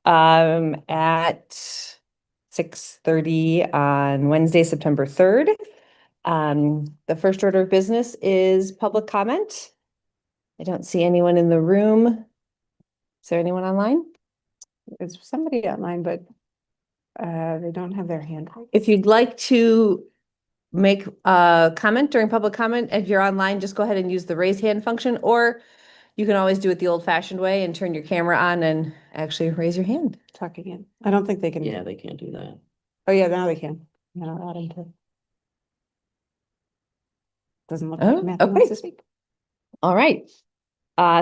at 6:30 on Wednesday, September 3rd. The first order of business is public comment. I don't see anyone in the room. Is there anyone online? There's somebody online, but they don't have their hand. If you'd like to make a comment during public comment, if you're online, just go ahead and use the raise hand function, or you can always do it the old fashioned way and turn your camera on and actually raise your hand. Talk again. I don't think they can. Yeah, they can't do that. Oh, yeah, now they can. No, add into. Doesn't look Oh, like Matthew wants to speak. All right.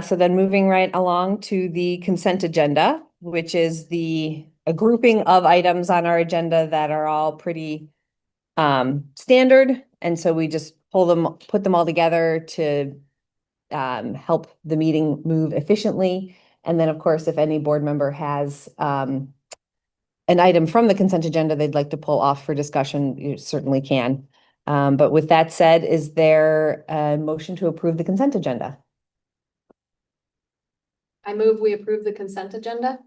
So then moving right along to the consent agenda, which is a grouping of items on our agenda that are all pretty standard. And so we just put them all together to help the meeting move efficiently. And then, of course, if any board member has an item from the consent agenda they'd like to pull off for discussion, you certainly can. But with that said, is there a motion to approve the consent agenda? I move we approve the consent agenda.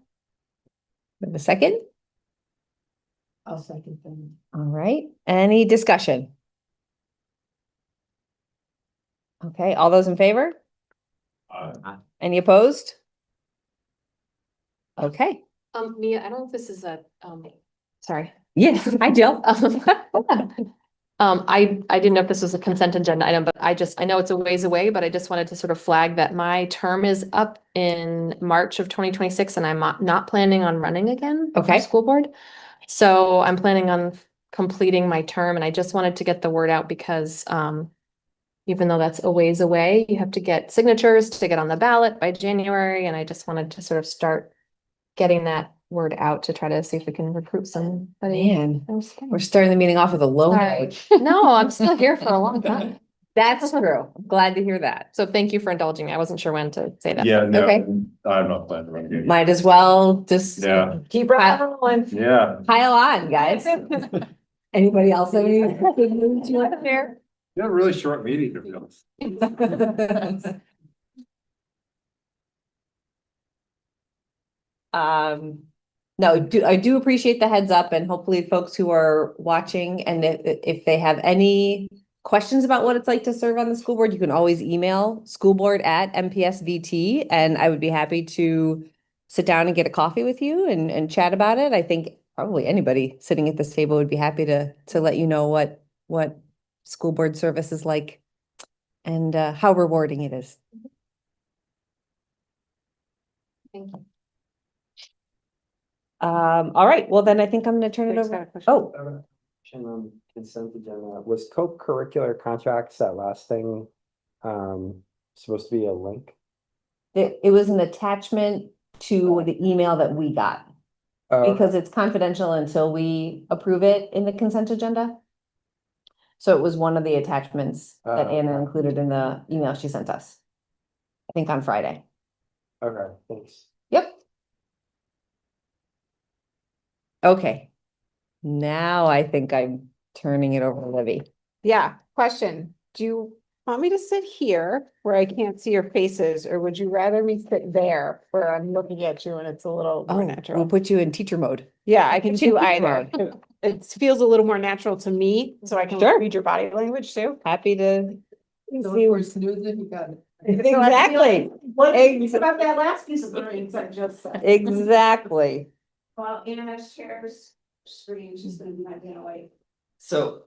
With a second? I'll second them. All right, any discussion? Okay, all those in favor? Any opposed? Okay. Mia, I don't know if this is a, sorry. Yes, hi Jill. I didn't know if this was a consent agenda item, but I know it's a ways away, but I just wanted to sort of flag that my term is up in March of 2026 and I'm not planning on running again. for Okay. School board. So I'm planning on completing my term and I just wanted to get the word out because, even though that's a ways away, you have to get signatures to get on the ballot by January. And I just wanted to sort of start getting that word out to try to see if we can recruit somebody. Man, we're starting the meeting off with a low Sorry. note. No, I'm still here for a long time. That's true. I'm glad to hear that. So thank you for indulging me. I wasn't sure when to say that. Yeah, no, Okay. I'm not planning to run again. Might as well just Yeah. keep rolling. Yeah, Pile on, guys. Anybody else have any good news you want to share? you have a really short meeting to be honest. No, I do appreciate the heads up and hopefully folks who are watching and if they have any questions about what it's like to serve on the school board, you can always email schoolboard@MPSVT and I would be happy to sit down and get a coffee with you and chat about it. I think probably anybody sitting at this table would be happy to let you know what school board service is like and how rewarding it is. Thank you. All right, well then I think I'm gonna turn it Jake's over. got a question. Oh, Consent agenda, was co-curricular contracts, that last thing, supposed to be a link? it was an attachment to the email that we got because it's confidential until we approve it in the consent agenda. So it was one of the attachments that Anna included in the email she sent us. I think on Friday. Okay, thanks. Yep. Okay. Now I think I'm turning it over to Libby. Yeah, question. Do you want me to sit here where I can't see your faces, or would you rather me sit there where I'm looking at you and it's a little more We'll natural? put you in teacher mode. Yeah, I can put you do in teacher either. It feels a little more natural to me, so I can Sure. read your body language too. Happy to See where- exactly. about that last piece of brains I just said. Exactly. Well, Anna shares screen, she's gonna be my away. So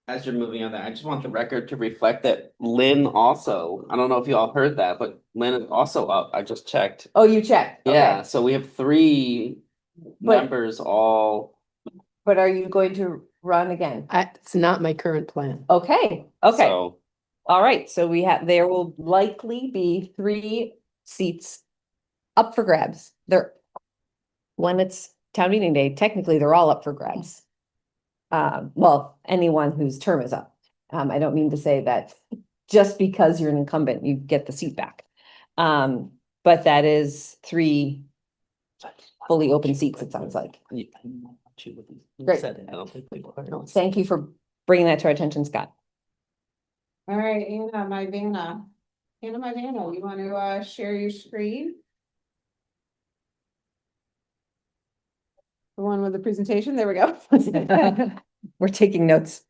as you're moving on that, I just want the record to reflect that Lynn also, I don't know if you all heard that, but Lynn is also up. I just checked. Oh, you checked. Okay. Yeah, so we have three But- members all. But are you going to run again? It's not my current plan. Okay, okay. So All right, so there will likely be 3 seats up for grabs. When it's town meeting day, technically they're all up for grabs. Well, anyone whose term is up. I don't mean to say that just because you're an incumbent, you get the seat back. But that is 3 fully open seats, it sounds like. Great. I don't think people are. Thank you for bringing that to our attention, Scott. All right, Anna, my Vanna, you want to share your screen? The one with the presentation, there we go. We're taking notes.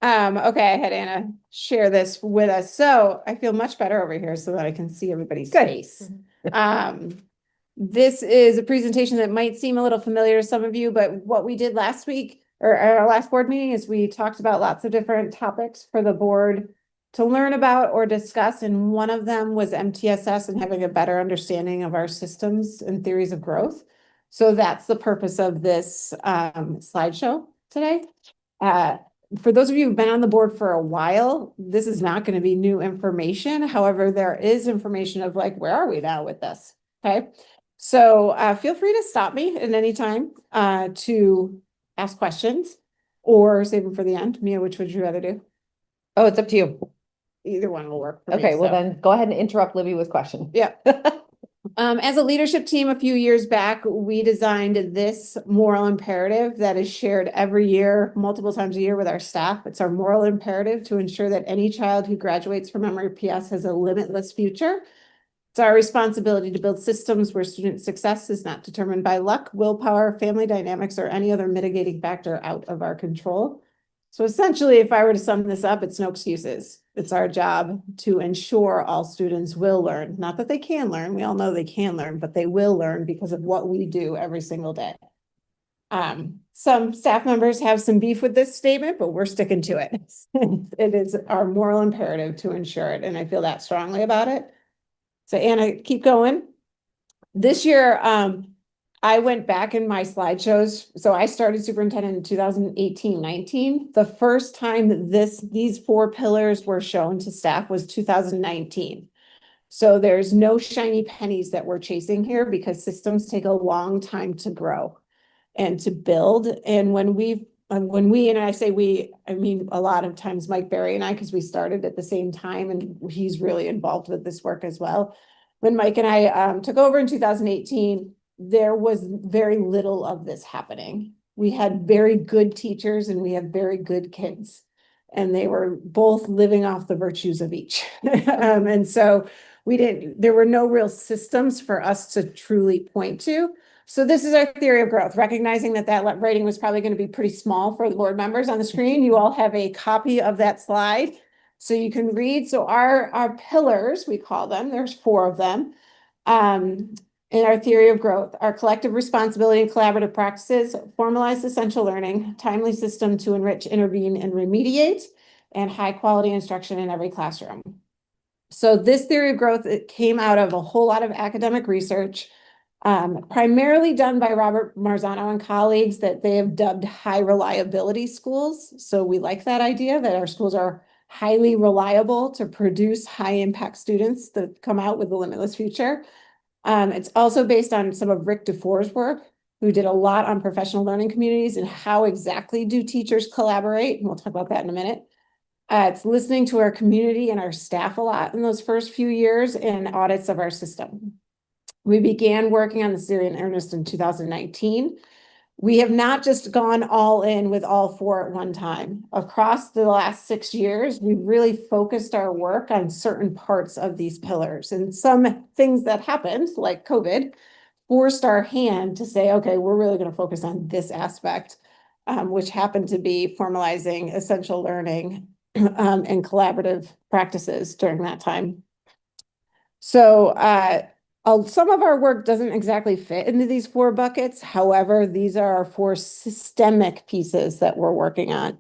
Okay, I had Anna share this with us, so I feel much better over here so that I can see everybody's Good. face. This is a presentation that might seem a little familiar to some of you, but what we did last week or at our last board meeting is we talked about lots of different topics for the board to learn about or discuss, and one of them was MTSS and having a better understanding of our systems and theories of growth. So that's the purpose of this slideshow today. For those of you who've been on the board for a while, this is not going to be new information. However, there is information of like, where are we now with this? Okay. So feel free to stop me at any time to ask questions or save them for the end. Mia, which would you rather do? Oh, it's up to you. Either one will work for me. Okay, well so. then go ahead and interrupt Libby with question. Yeah. As a leadership team a few years back, we designed this moral imperative that is shared every year, multiple times a year with our staff. It's our moral imperative to ensure that any child who graduates from MRPS has a limitless future. It's our responsibility to build systems where student success is not determined by luck, willpower, family dynamics, or any other mitigating factor out of our control. So essentially, if I were to sum this up, it's no excuses. It's our job to ensure all students will learn. Not that they can learn, we all know they can learn, but they will learn because of what we do every single day. Some staff members have some beef with this statement, but we're sticking to it. It is our moral imperative to ensure it, and I feel that strongly about it. So Anna, keep going. This year, I went back in my slideshows. So I started superintendent in 2018-19. The first time these 4 pillars were shown to staff was 2019. So there's no shiny pennies that we're chasing here because systems take a long time to grow and to build. And when and I say we, I mean, a lot of times Mike Berry and I, because we started at the same time and he's really involved with this work as well. When Mike and I took over in 2018, there was very little of this happening. We had very good teachers and we had very good kids, and they were both living off the virtues of each. And so there were no real systems for us to truly point to. So this is our theory of growth, recognizing that writing was probably going to be pretty small for the board members on the screen. You all have a copy of that slide so you can read. So our pillars, we call them, there's 4 of them. In our theory of growth, our collective responsibility and collaborative practices, formalized essential learning, timely system to enrich, intervene, and remediate, and high quality instruction in every classroom. So this theory of growth, it came out of a whole lot of academic research, primarily done by Robert Marzano and colleagues that they have dubbed high reliability schools. So we like that idea that our schools are highly reliable to produce high impact students that come out with a limitless future. It's also based on some of Rick DeFore's work, who did a lot on professional learning communities and how exactly do teachers collaborate. And we'll talk about that in a minute. It's listening to our community and our staff a lot in those first few years and audits of our system. We began working on this theory in earnest in 2019. We have not just gone all in with all 4 at one time. Across the last 6 years, we've really focused our work on certain parts of these pillars, and some things that happened, like COVID, forced our hand to say, okay, we're really going to focus on this aspect, which happened to be formalizing essential learning and collaborative practices during that time. So some of our work doesn't exactly fit into these 4 buckets. However, these are our 4 systemic pieces that we're working on.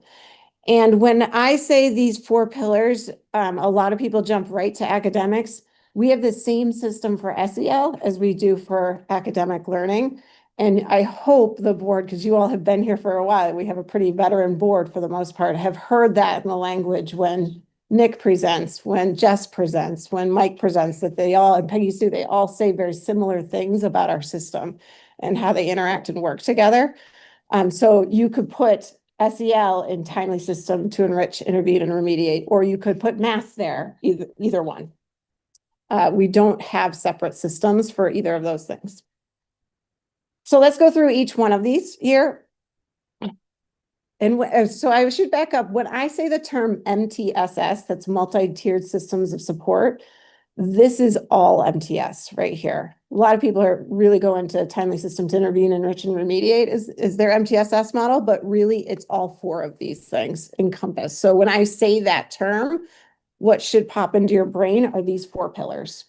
And when I say these 4 pillars, a lot of people jump right to academics. We have the same system for SEL as we do for academic learning. And I hope the board, because you all have been here for a while, we have a pretty veteran board for the most part, have heard that in the language when Nick presents, when Jess presents, when Mike presents, that they all, and Peggy Sue, they all say very similar things about our system and how they interact and work together. So you could put SEL in timely system to enrich, intervene, and remediate, or you could put math there, either one. We don't have separate systems for either of those things. So let's go through each one of these here. And so I should back up. When I say the term MTSS, that's multi-tiered systems of support, This is all MTS right here. A lot of people are really going to timely system to intervene, enrich, and remediate is their MTSS model, but really it's all four of these things encompassed. So when I say that term, what should pop into your brain are these four pillars.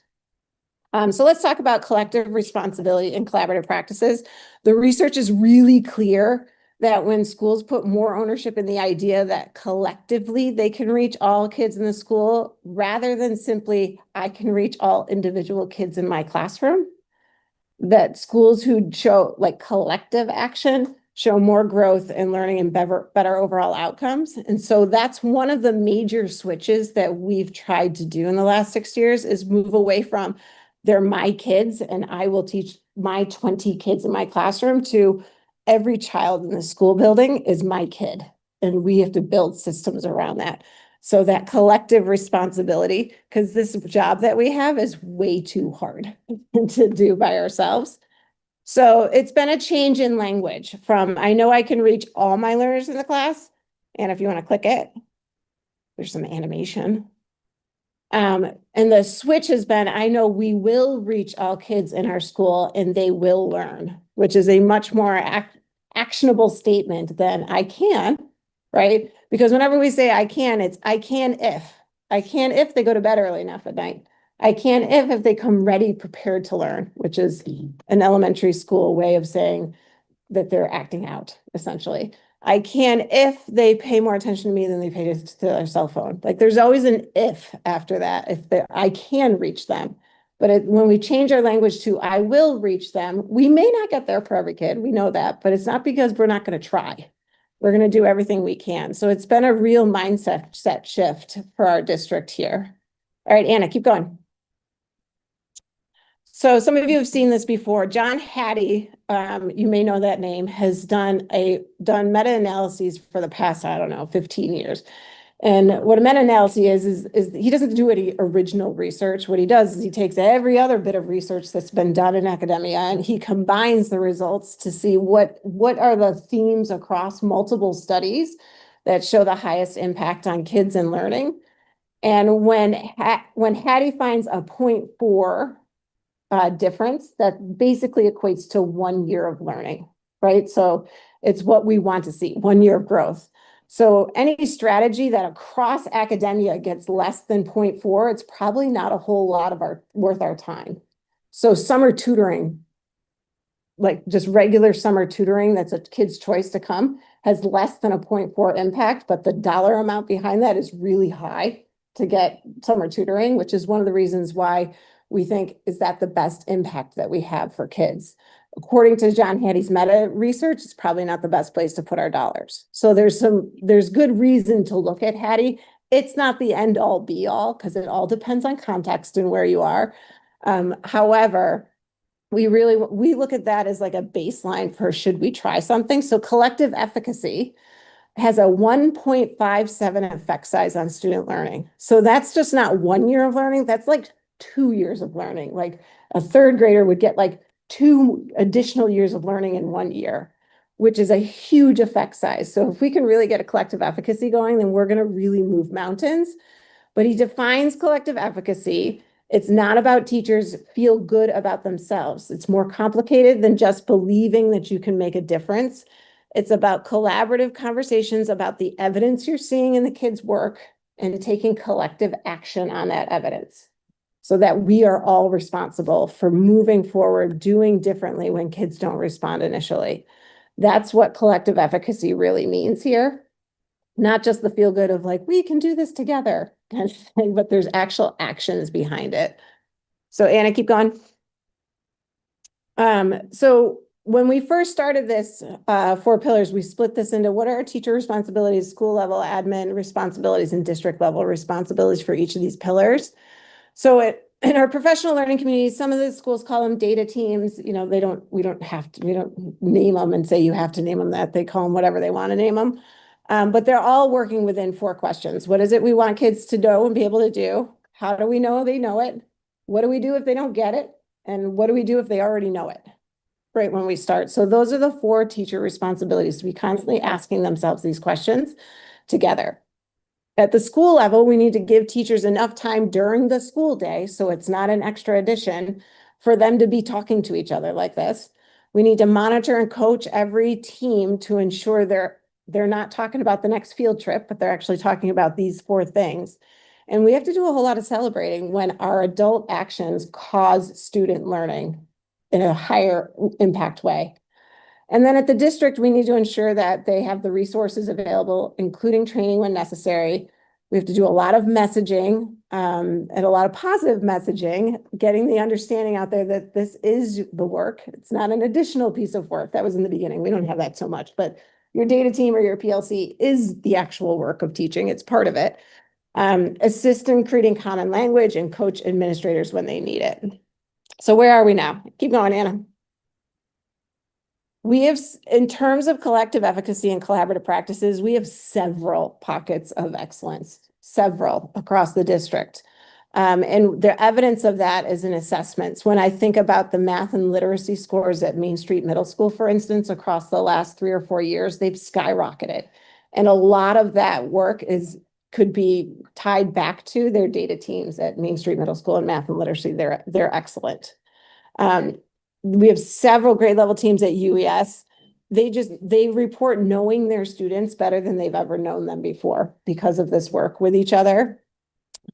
So let's talk about collective responsibility and collaborative practices. The research is really clear that when schools put more ownership in the idea that collectively they can reach all kids in the school, rather than simply, I can reach all individual kids in my classroom, that schools who show like collective action show more growth in learning and better overall outcomes. And so that's one of the major switches that we've tried to do in the last 6 years is move away from they're my kids and I will teach my 20 kids in my classroom to every child in the school building is my kid. And we have to build systems around that. So that collective responsibility, because this job that we have is way too hard to do by ourselves. So it's been a change in language from, I know I can reach all my learners in the class. And if you want to click it, there's some animation. And the switch has been, I know we will reach all kids in our school and they will learn, which is a much more actionable statement than I can, right? Because whenever we say I can, it's I can if. I can if they go to bed early enough at night. I can if they come ready, prepared to learn, which is an elementary school way of saying that they're acting out, essentially. I can if they pay more attention to me than they pay to their cell phone. Like there's always an if after that, if I can reach them. But when we change our language to I will reach them, we may not get there for every kid. We know that, but it's not because we're not going to try. We're going to do everything we can. So it's been a real mindset shift for our district here. All right, Anna, keep going. So some of you have seen this before. John Hattie, you may know that name, has done meta-analyses for the past, I don't know, 15 years. And what a meta-analysis is he doesn't do any original research. What he does is he takes every other bit of research that's been done in academia and he combines the results to see what are the themes across multiple studies that show the highest impact on kids and learning. And when Hattie finds a 0.4 difference, that basically equates to 1 year of learning, right? So it's what we want to see, 1 year of growth. So any strategy that across academia gets less than 0.4, it's probably not a whole lot of worth our time. So summer tutoring, like just regular summer tutoring, that's a kid's choice to come, has less than a 0.4 impact, but the dollar amount behind that is really high to get summer tutoring, which is one of the reasons why we think is that the best impact that we have for kids. According to John Hattie's meta research, it's probably not the best place to put our dollars. So there's good reason to look at Hattie. It's not the end all be all because it all depends on context and where you are. However, we look at that as like a baseline for should we try something? So collective efficacy has a 1.57 effect size on student learning. So that's just not 1 year of learning. That's like 2 years of learning. Like a third grader would get like 2 additional years of learning in 1 year, which is a huge effect size. So if we can really get a collective efficacy going, then we're going to really move mountains. But he defines collective efficacy. It's not about teachers feel good about themselves. It's more complicated than just believing that you can make a difference. It's about collaborative conversations about the evidence you're seeing in the kids' work and taking collective action on that evidence so that we are all responsible for moving forward, doing differently when kids don't respond initially. That's what collective efficacy really means here. Not just the feel good of like, we can do this together kind of thing, but there's actual actions behind it. So Anna, keep going. So when we first started this 4 pillars, we split this into what are our teacher responsibilities, school level admin responsibilities, and district level responsibilities for each of these pillars. So in our professional learning community, some of the schools call them data teams. You know, we don't name them and say you have to name them that. They call them whatever they want to name them. But they're all working within 4 questions. What is it we want kids to know and be able to do? How do we know they know it? What do we do if they don't get it? And what do we do if they already know it? Right when we start. So those are the 4 teacher responsibilities to be constantly asking themselves these questions together. At the school level, we need to give teachers enough time during the school day, so it's not an extra addition, for them to be talking to each other like this. We need to monitor and coach every team to ensure they're not talking about the next field trip, but they're actually talking about these 4 things. And we have to do a whole lot of celebrating when our adult actions cause student learning in a higher impact way. And then at the district, we need to ensure that they have the resources available, including training when necessary. We have to do a lot of messaging, and a lot of positive messaging, getting the understanding out there that this is the work. It's not an additional piece of work. That was in the beginning. We don't have that so much, but your data team or your PLC is the actual work of teaching. It's part of it. Assist in creating common language and coach administrators when they need it. So where are we now? Keep going, Anna. We have, in terms of collective efficacy and collaborative practices, we have several pockets of excellence, several across the district. And the evidence of that is in assessments. When I think about the math and literacy scores at Main Street Middle School, for instance, across the last 3 or 4 years, they've skyrocketed. And a lot of that work could be tied back to their data teams at Main Street Middle School and math and literacy. They're excellent. We have several grade level teams at UES. They report knowing their students better than they've ever known them before because of this work with each other.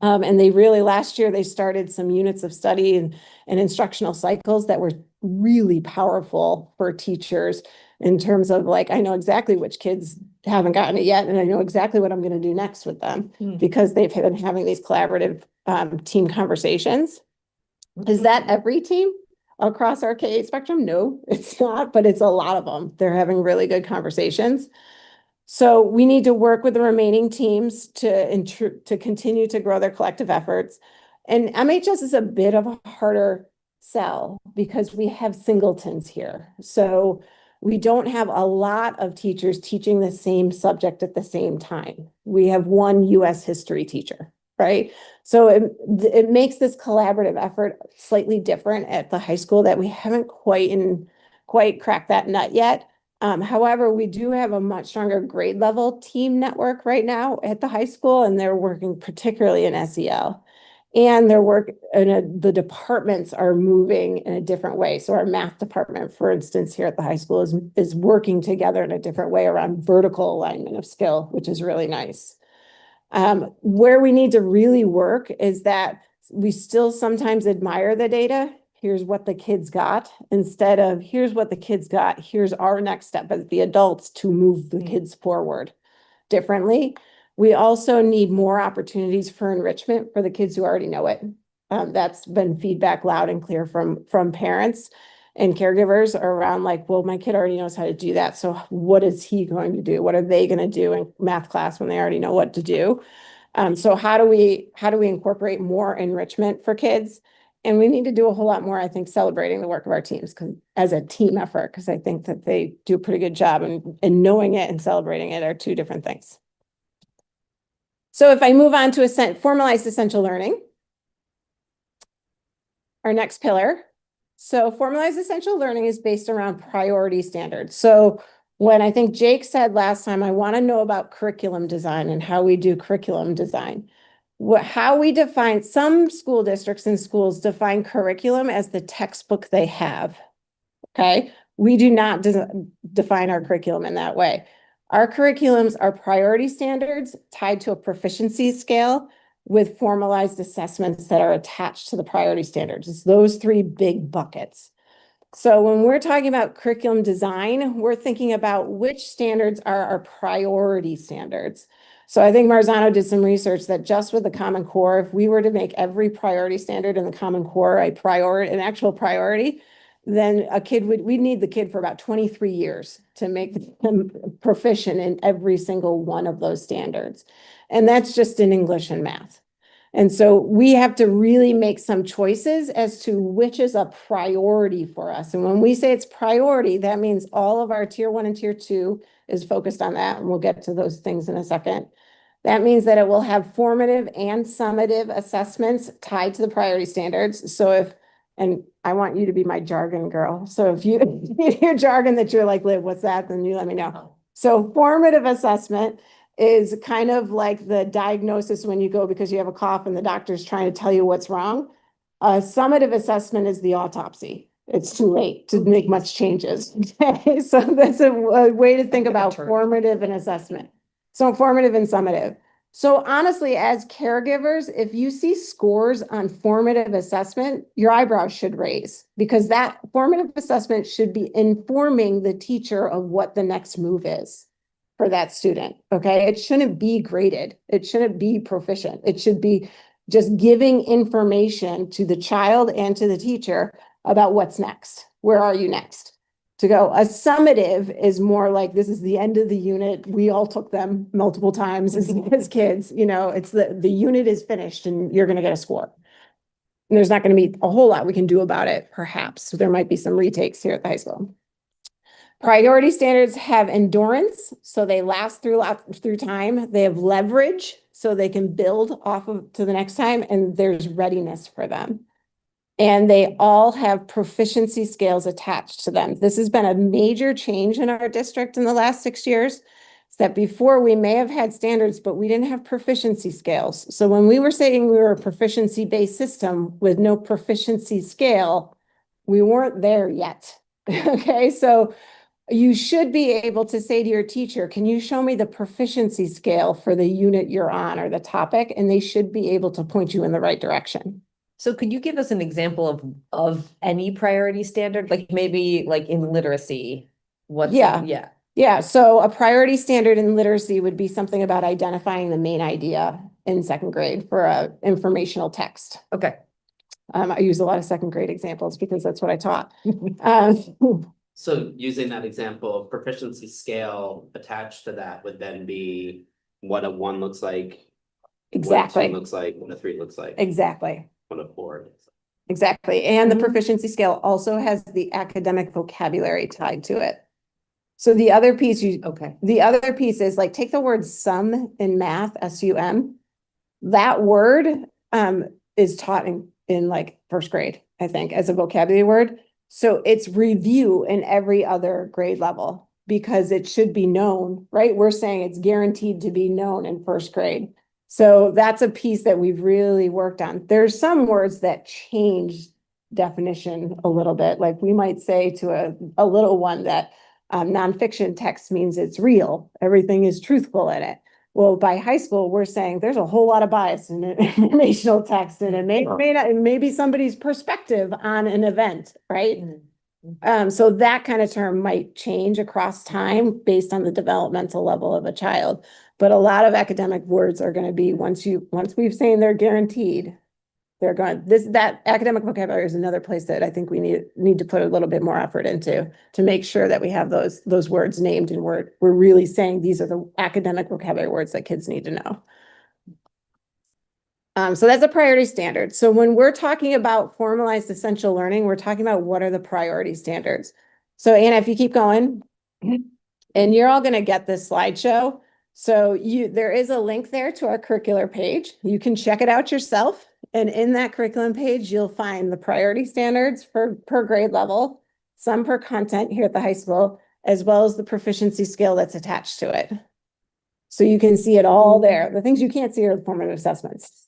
And they really, last year, they started some units of study and instructional cycles that were really powerful for teachers in terms of like, I know exactly which kids haven't gotten it yet, and I know exactly what I'm going to do next with them because they've been having these collaborative team conversations. Is that every team across our K spectrum? No, it's not, but it's a lot of them. They're having really good conversations. So we need to work with the remaining teams to continue to grow their collective efforts. And MHS is a bit of a harder sell because we have singletons here. So we don't have a lot of teachers teaching the same subject at the same time. We have one US history teacher, right? So it makes this collaborative effort slightly different at the high school that we haven't quite cracked that nut yet. However, we do have a much stronger grade level team network right now at the high school, and they're working particularly in SEL. And the departments are moving in a different way. So our math department, for instance, here at the high school is working together in a different way around vertical alignment of skill, which is really nice. Where we need to really work is that we still sometimes admire the data. Here's what the kids got, instead of here's what the kids got, here's our next step as the adults to move the kids forward differently. We also need more opportunities for enrichment for the kids who already know it. That's been feedback loud and clear from parents and caregivers around like, well, my kid already knows how to do that. So what is he going to do? What are they going to do in math class when they already know what to do? So how do we incorporate more enrichment for kids? And we need to do a whole lot more, I think, celebrating the work of our teams as a team effort, because I think that they do a pretty good job, and knowing it and celebrating it are 2 different things. So if I move on to formalized essential learning, our next pillar. So formalized essential learning is based around priority standards. So when I think Jake said last time, I want to know about curriculum design and how we do curriculum design. How we define, some school districts and schools define curriculum as the textbook they have. Okay, we do not define our curriculum in that way. Our curriculums are priority standards tied to a proficiency scale with formalized assessments that are attached to the priority standards. It's those 3 big buckets. So when we're talking about curriculum design, we're thinking about which standards are our priority standards. So I think Marzano did some research that just with the Common Core, if we were to make every priority standard in the Common Core an actual priority, then we'd need the kid for about 23 years to make them proficient in every single one of those standards. And that's just in English and math. And so we have to really make some choices as to which is a priority for us. And when we say it's priority, that means all of our tier 1 and tier 2 is focused on that. And we'll get to those things in a second. That means that it will have formative and summative assessments tied to the priority standards. So and I want you to be my jargon girl. So if you hear jargon that you're like, Liv, what's that? Then you let me know. So formative assessment is kind of like the diagnosis when you go because you have a cough and the doctor's trying to tell you what's wrong. A summative assessment is the autopsy. It's too late to make much changes. Okay, so that's a way to think about formative and assessment. So formative and summative. So honestly, as caregivers, if you see scores on formative assessment, your eyebrows should raise because that formative assessment should be informing the teacher of what the next move is for that student. Okay, it shouldn't be graded. It shouldn't be proficient. It should be just giving information to the child and to the teacher about what's next. Where are you next? To go. A summative is more like this is the end of the unit. We all took them multiple times as kids. You know, it's the unit is finished and you're going to get a score. And there's not going to be a whole lot we can do about it, perhaps. There might be some retakes here at the high school. Priority standards have endurance, so they last through time. They have leverage, so they can build off of to the next time, and there's readiness for them. And they all have proficiency scales attached to them. This has been a major change in our district in the last 6 years. Is that before we may have had standards, but we didn't have proficiency scales. So when we were saying we were a proficiency-based system with no proficiency scale, we weren't there yet. Okay, so you should be able to say to your teacher, can you show me the proficiency scale for the unit you're on or the topic? And they should be able to point you in the right direction. So could you give us an example of any priority standard, like maybe like in literacy? What's Yeah. Yeah, so a priority standard in literacy would be something about identifying the main idea in second grade for a informational text. Okay. I use a lot of second grade examples because that's what I taught. So using that example, proficiency scale attached to that would then be what a 1 looks like. Exactly. What a 2 looks like, what a 3 looks like. Exactly. What a 4 looks like. Exactly. And the proficiency scale also has the academic vocabulary tied to it. So the other piece the other piece is like take the word sum in math, SUM. That word is taught in like first grade, I think, as a vocabulary word. So it's review in every other grade level because it should be known, right? We're saying it's guaranteed to be known in first grade. So that's a piece that we've really worked on. There's some words that change definition a little bit. Like we might say to a little one that nonfiction text means it's real. Everything is truthful in it. Well, by high school, we're saying there's a whole lot of bias in informational text, and it may not, it may be somebody's perspective on an event, right? So that kind of term might change across time based on the developmental level of a child. But a lot of academic words are going to be once we've saying they're guaranteed, they're going. That academic vocabulary is another place that I think we need to put a little bit more effort into to make sure that we have those words named and we're really saying these are the academic vocabulary words that kids need to know. So that's a priority standard. So when we're talking about formalized essential learning, we're talking about what are the priority standards. So Anna, if you keep going, and you're all going to get this slideshow. So there is a link there to our curricular page. You can check it out yourself. And in that curriculum page, you'll find the priority standards per grade level, some per content here at the high school, as well as the proficiency scale that's attached to it. So you can see it all there. The things you can't see are the formative assessments.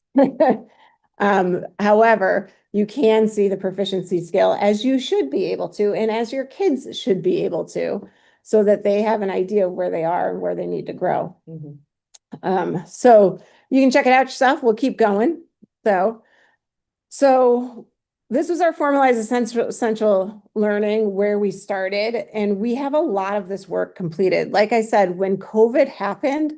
However, you can see the proficiency scale as you should be able to, and as your kids should be able to, so that they have an idea of where they are and where they need to grow. So you can check it out yourself. We'll keep going. So this was our formalized essential learning where we started, and we have a lot of this work completed. Like I said, when COVID happened,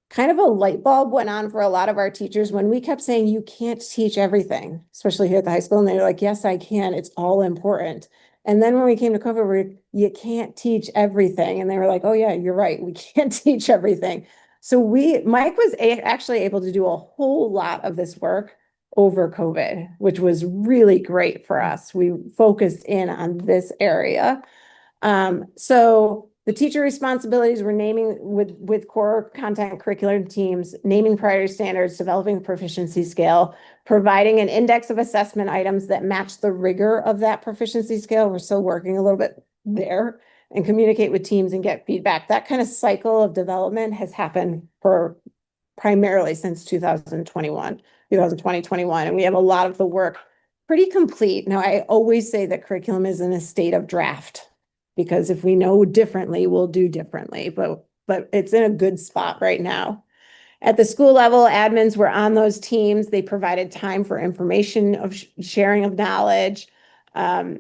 kind of a light bulb went on for a lot of our teachers when we kept saying, you can't teach everything, especially here at the high school. And they were like, yes, I can. It's all important. And then when we came to COVID, you can't teach everything. And they were like, oh yeah, you're right. We can't teach everything. So Mike was actually able to do a whole lot of this work over COVID, which was really great for us. We focused in on this area. So the teacher responsibilities were naming with core content curricular teams, naming priority standards, developing the proficiency scale, providing an index of assessment items that match the rigor of that proficiency scale. We're still working a little bit there. and communicate with teams and get feedback. That kind of cycle of development has happened for primarily since 2021, 2021. And we have a lot of the work pretty complete. Now, I always say that curriculum is in a state of draft, because if we know differently, we'll do differently, but it's in a good spot right now. At the school level, admins were on those teams. They provided time for information of sharing of knowledge. And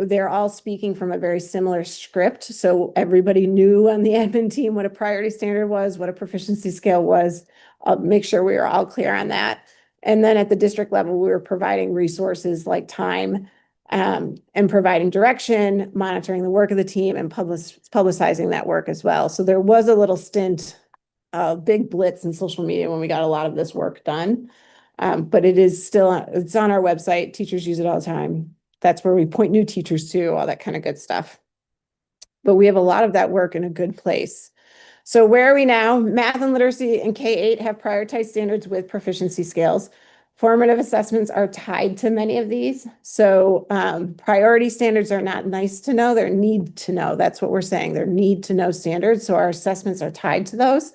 they're all speaking from a very similar script. So everybody knew on the admin team what a priority standard was, what a proficiency scale was. I'll make sure we were all clear on that. And then at the district level, we were providing resources like time, and providing direction, monitoring the work of the team, and publicizing that work as well. So there was a little stint, big blitz in social media when we got a lot of this work done. But it is still, it's on our website. Teachers use it all the time. That's where we point new teachers to, all that kind of good stuff. But we have a lot of that work in a good place. So where are we now? Math and literacy in K-8 have prioritized standards with proficiency scales. Formative assessments are tied to many of these. So priority standards are not nice to know, they're need to know. That's what we're saying. They're need to know standards. So our assessments are tied to those.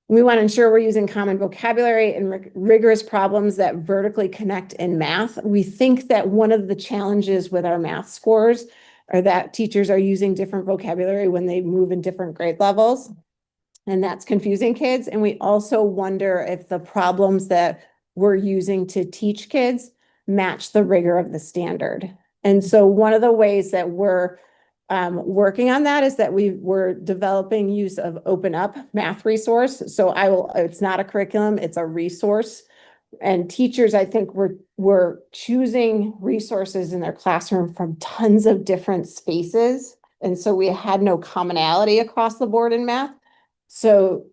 We want to ensure we're using common vocabulary and rigorous problems that vertically connect in math. We think that one of the challenges with our math scores are that teachers are using different vocabulary when they move in different grade levels. And that's confusing kids. And we also wonder if the problems that we're using to teach kids match the rigor of the standard. And so one of the ways that we're working on that is that we're developing use of Open Up math resource. So it's not a curriculum, it's a resource. And teachers, I think we're choosing resources in their classroom from tons of different spaces. And so we had no commonality across the board in math. So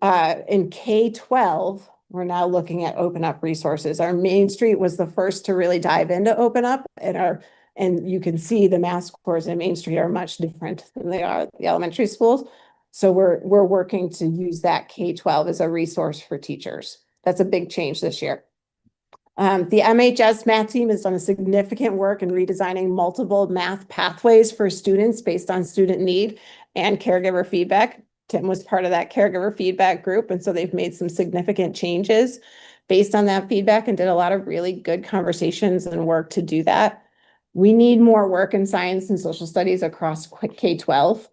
in K-12, we're now looking at Open Up resources. Our Main Street was the first to really dive into Open Up, and you can see the math scores in Main Street are much different than they are at the elementary schools. So we're working to use that K-12 as a resource for teachers. That's a big change this year. The MHS math team has done a significant work in redesigning multiple math pathways for students based on student need and caregiver feedback. Tim was part of that caregiver feedback group, and so they've made some significant changes based on that feedback and did a lot of really good conversations and work to do that. We need more work in science and social studies across K-12.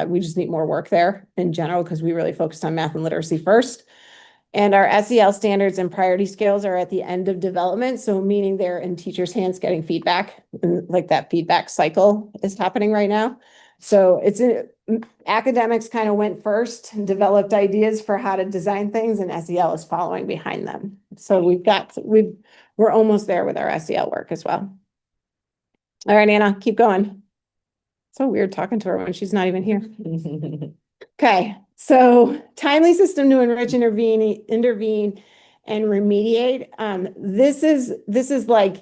We just need more work there in general because we really focused on math and literacy first. And our SEL standards and priority scales are at the end of development. So meaning they're in teachers' hands getting feedback, and like that feedback cycle is happening right now. So academics kind of went first and developed ideas for how to design things, and SEL is following behind them. So we're almost there with our SEL work as well. All right, Anna, keep going. So weird talking to her when she's not even here. Okay, so timely system to enrich, intervene, and remediate. This is like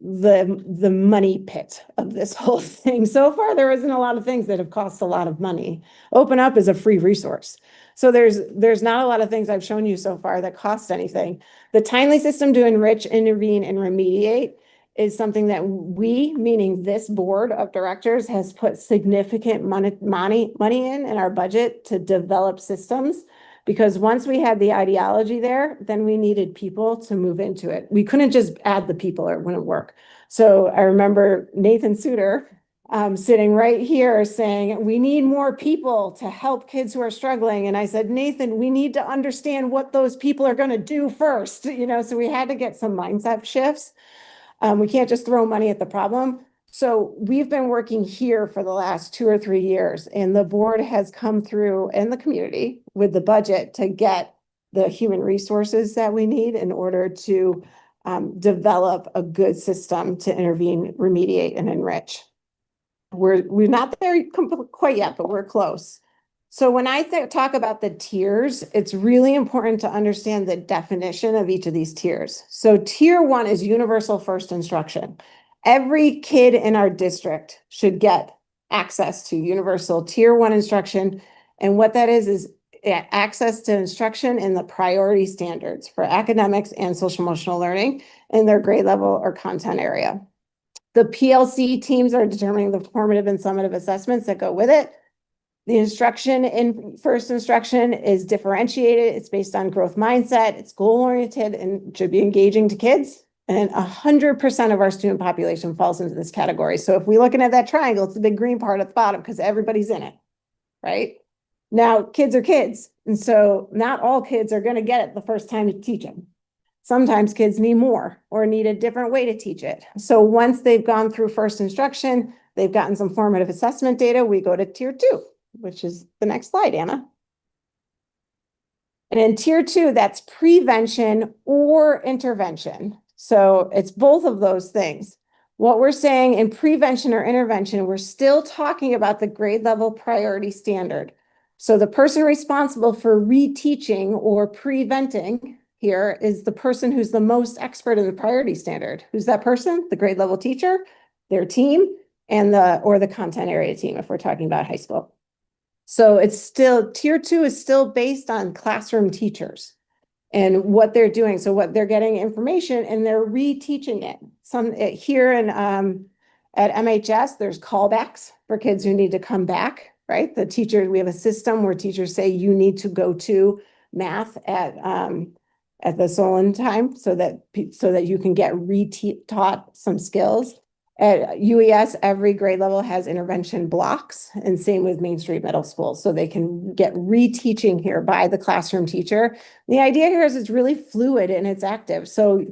the money pit of this whole thing. So far, there isn't a lot of things that have cost a lot of money. Open Up is a free resource. So there's not a lot of things I've shown you so far that cost anything. The timely system to enrich, intervene, and remediate is something that we, meaning this board of directors, has put significant money in our budget to develop systems. Because once we had the ideology there, then we needed people to move into it. We couldn't just add the people or it wouldn't work. So I remember Nathan Suter sitting right here saying, we need more people to help kids who are struggling. And I said, Nathan, we need to understand what those people are going to do first. So we had to get some mindset shifts. We can't just throw money at the problem. So we've been working here for the last 2 or 3 years, and the board has come through in the community with the budget to get the human resources that we need in order to develop a good system to intervene, remediate, and enrich. We're not there quite yet, but we're close. So when I talk about the tiers, it's really important to understand the definition of each of these tiers. So tier 1 is universal first instruction. Every kid in our district should get access to universal tier 1 instruction. And what that is access to instruction in the priority standards for academics and social emotional learning in their grade level or content area. The PLC teams are determining the formative and summative assessments that go with it. The instruction in first instruction is differentiated. It's based on growth mindset. It's goal-oriented and should be engaging to kids. And 100% of our student population falls into this category. So if we're looking at that triangle, it's the big green part at the bottom because everybody's in it, right? Now, kids are kids. And so not all kids are going to get it the first time you teach them. Sometimes kids need more or need a different way to teach it. So once they've gone through first instruction, they've gotten some formative assessment data, we go to tier 2, which is the next slide, Anna. And in tier 2, that's prevention or intervention. So it's both of those things. What we're saying in prevention or intervention, we're still talking about the grade level priority standard. So the person responsible for reteaching or preventing here is the person who's the most expert in the priority standard. Who's that person? The grade level teacher, their team, and the content area team, if we're talking about high school. So it's still, tier 2 is still based on classroom teachers and what they're doing. So what they're getting information and they're reteaching it. Some here in at MHS, there's callbacks for kids who need to come back, right? The teacher, we have a system where teachers say you need to go to math at the Solon time so that you can get taught some skills. At UES, every grade level has intervention blocks, and same with Main Street Middle School. So they can get reteaching here by the classroom teacher. The idea here is it's really fluid and it's active. So,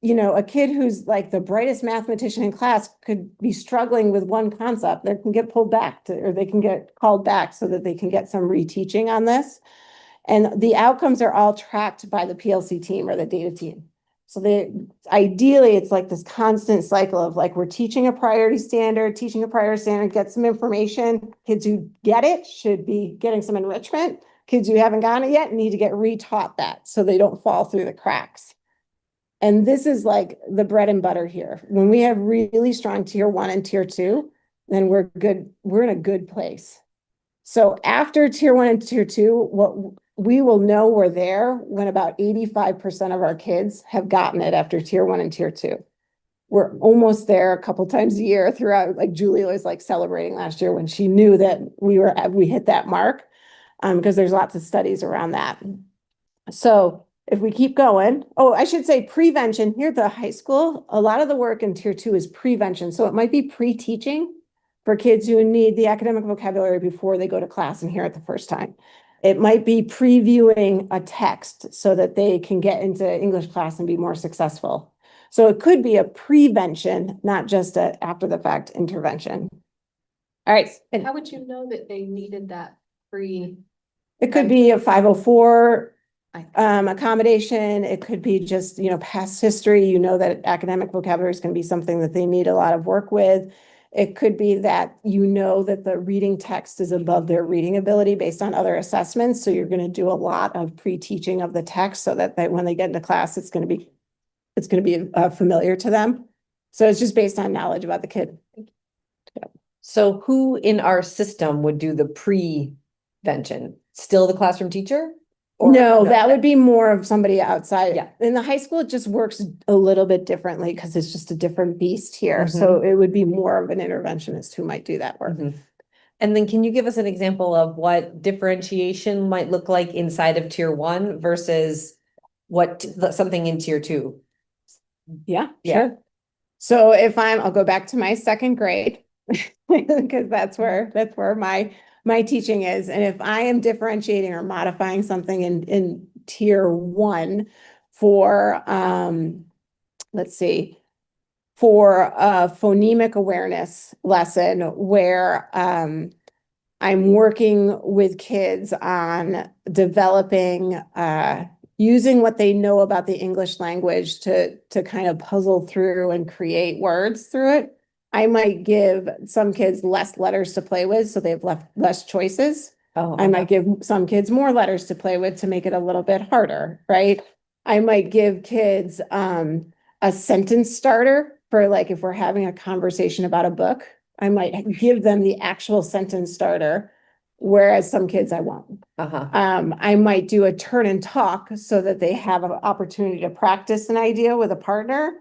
you know, a kid who's like the brightest mathematician in class could be struggling with one concept. They can get pulled back or they can get called back so that they can get some reteaching on this. And the outcomes are all tracked by the PLC team or the data team. So ideally, it's like this constant cycle of like, we're teaching a priority standard, get some information. Kids who get it should be getting some enrichment. Kids who haven't gotten it yet need to get retaught that so they don't fall through the cracks. And this is like the bread and butter here. When we have really strong tier 1 and tier 2, then we're good. We're in a good place. So after tier 1 and tier 2, what we will know we're there when about 85% of our kids have gotten it after tier 1 and tier 2. We're almost there a couple times a year throughout, like Julie was like celebrating last year when she knew that we hit that mark, because there's lots of studies around that. So if we keep going, I should say prevention here at the high school, a lot of the work in tier 2 is prevention. So it might be pre-teaching for kids who need the academic vocabulary before they go to class and hear it the first time. It might be previewing a text so that they can get into English class and be more successful. So it could be a prevention, not just an after the fact intervention. All right. And how would you know that they needed that free? It could be a 504 accommodation. It could be just, past history. You know that academic vocabulary is going to be something that they need a lot of work with. It could be that that the reading text is above their reading ability based on other assessments. So you're going to do a lot of pre-teaching of the text so that when they get into class, it's going to be familiar to them. So it's just based on knowledge about the kid. So who in our system would do the prevention? Still the classroom teacher? Or No, that would be more of somebody outside. Yeah. In the high school, it just works a little bit differently because it's just a different beast here. So it would be more of an interventionist who might do that work. And then can you give us an example of what differentiation might look like inside of tier 1 versus something in tier 2? Yeah, sure. So I'll go back to my second grade because that's where my teaching is. And if I am differentiating or modifying something in tier 1 for, for a phonemic awareness lesson where I'm working with kids on developing, using what they know about the English language to kind of puzzle through and create words through it. I might give some kids less letters to play with, so they have less choices. I might give some kids more letters to play with to make it a little bit harder, right? I might give kids a sentence starter for like if we're having a conversation about a book. I might give them the actual sentence starter, whereas some kids I won't. I might do a turn and talk so that they have an opportunity to practice an idea with a partner.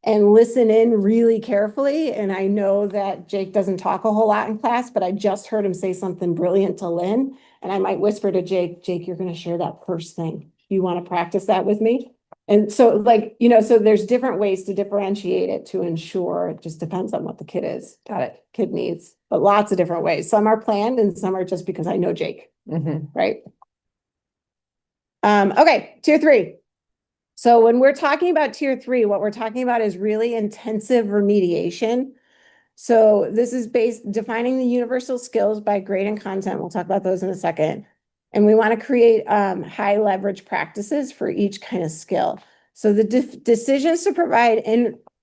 and listen in really carefully. And I know that Jake doesn't talk a whole lot in class, but I just heard him say something brilliant to Lynn. And I might whisper to Jake, Jake, you're going to share that first thing. You want to practice that with me? And so like, so there's different ways to differentiate it to ensure it just depends on what the kid is. Got it. Kid needs, but lots of different ways. Some are planned and some are just because I know Jake, Mhm. right? Okay, tier 3. So when we're talking about tier 3, what we're talking about is really intensive remediation. So this is defining the universal skills by grade and content. We'll talk about those in a second. And we want to create high leverage practices for each kind of skill. So the decisions to provide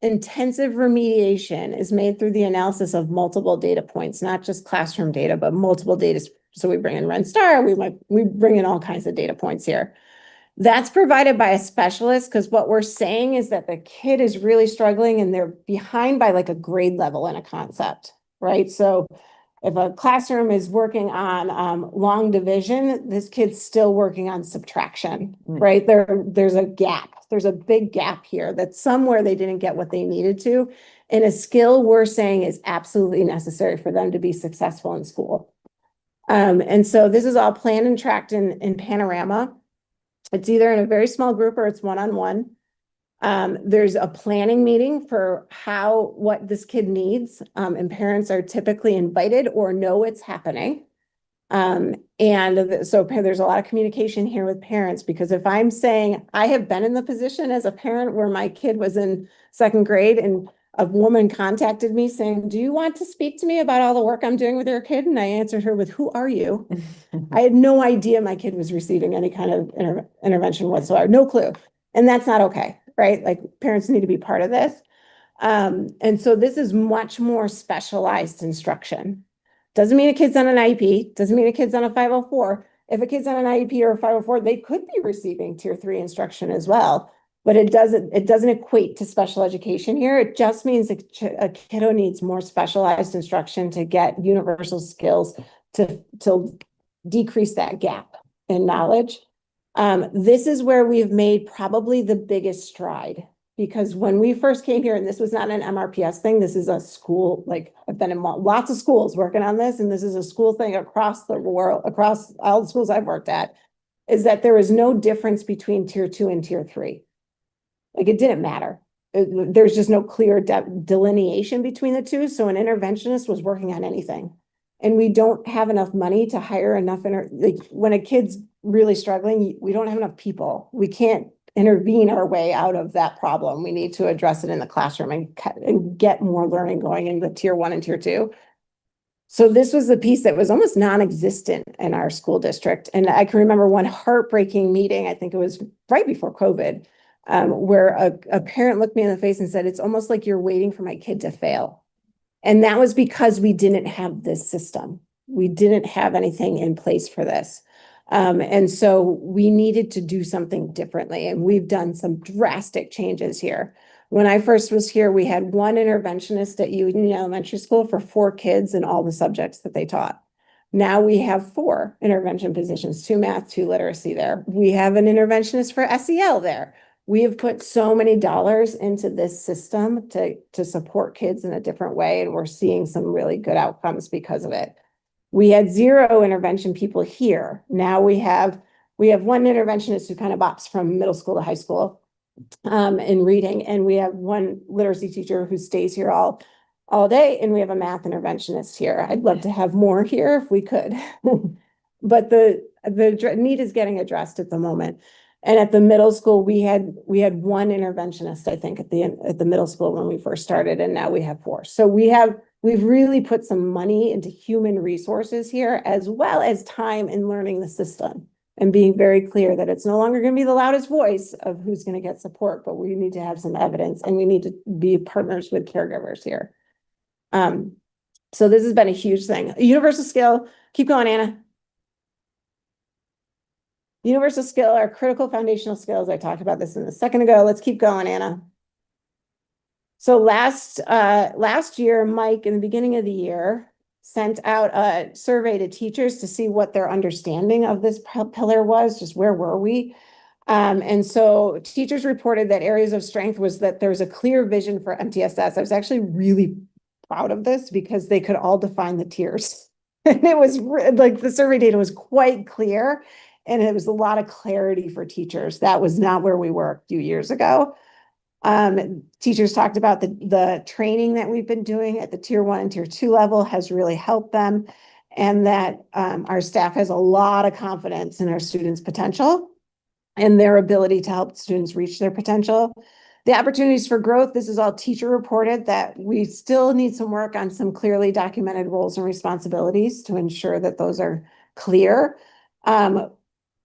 intensive remediation is made through the analysis of multiple data points, not just classroom data, but multiple data. So we bring in Ren Star, we bring in all kinds of data points here. That's provided by a specialist because what we're saying is that the kid is really struggling and they're behind by like a grade level in a concept, right? So if a classroom is working on long division, this kid's still working on subtraction, right? There's a gap. There's a big gap here that somewhere they didn't get what they needed to. And a skill we're saying is absolutely necessary for them to be successful in school. And so this is all planned and tracked in Panorama. It's either in a very small group or it's one-on-one. There's a planning meeting for what this kid needs, and parents are typically invited or know it's happening. So there's a lot of communication here with parents because if I'm saying I have been in the position as a parent where my kid was in 2nd grade and a woman contacted me saying, do you want to speak to me about all the work I'm doing with your kid? And I answered her with, who are you? I had no idea my kid was receiving any kind of intervention whatsoever, no clue. And that's not okay, right? Like parents need to be part of this. And so this is much more specialized instruction. Doesn't mean a kid's on an IEP, doesn't mean a kid's on a 504. If a kid's on an IEP or a 504, they could be receiving tier 3 instruction as well. But it doesn't equate to special education here. It just means a kiddo needs more specialized instruction to get universal skills to decrease that gap in knowledge. This is where we've made probably the biggest stride because when we first came here, and this was not an MRPS thing, this is a school, like I've been in lots of schools working on this, and this is a school thing across the world, across all the schools I've worked at, is that there is no difference between tier 2 and tier 3. Like it didn't matter. There's just no clear delineation between the two. So an interventionist was working on anything. And we don't have enough money to hire enough, like when a kid's really struggling, we don't have enough people. We can't intervene our way out of that problem. We need to address it in the classroom and get more learning going in the tier 1 and tier 2. So this was the piece that was almost non-existent in our school district. And I can remember one heartbreaking meeting, I think it was right before COVID, where a parent looked me in the face and said, it's almost like you're waiting for my kid to fail. And that was because we didn't have this system. We didn't have anything in place for this. And so we needed to do something differently. And we've done some drastic changes here. When I first was here, we had one interventionist at Union Elementary School for 4 kids in all the subjects that they taught. Now we have 4 intervention positions, 2 math, 2 literacy there. We have an interventionist for SEL there. We have put so many dollars into this system to support kids in a different way, and we're seeing some really good outcomes because of it. We had 0 intervention people here. Now we have one interventionist who kind of bops from middle school to high school in reading, and we have 1 literacy teacher who stays here all day, and we have a math interventionist here. I'd love to have more here if we could. But the need is getting addressed at the moment. And at the middle school, we had 1 interventionist, I think, at the middle school when we first started, and now we have 4. So we've really put some money into human resources here, as well as time in learning the system and being very clear that it's no longer going to be the loudest voice of who's going to get support, but we need to have some evidence and we need to be partners with caregivers here. So this has been a huge thing. Universal skill, keep going, Anna. Universal skill are critical foundational skills. I talked about this a second ago. Let's keep going, Anna. So last year, Mike, in the beginning of the year, sent out a survey to teachers to see what their understanding of this pillar was, just where were we? And so teachers reported that areas of strength was that there was a clear vision for MTSS. I was actually really proud of this because they could all define the tiers. And it was like the survey data was quite clear and it was a lot of clarity for teachers. That was not where we were a few years ago. Teachers talked about the training that we've been doing at the tier 1 and tier 2 level has really helped them, and that our staff has a lot of confidence in our students' potential and their ability to help students reach their potential. The opportunities for growth, this is all teacher reported, that we still need some work on some clearly documented roles and responsibilities to ensure that those are clear.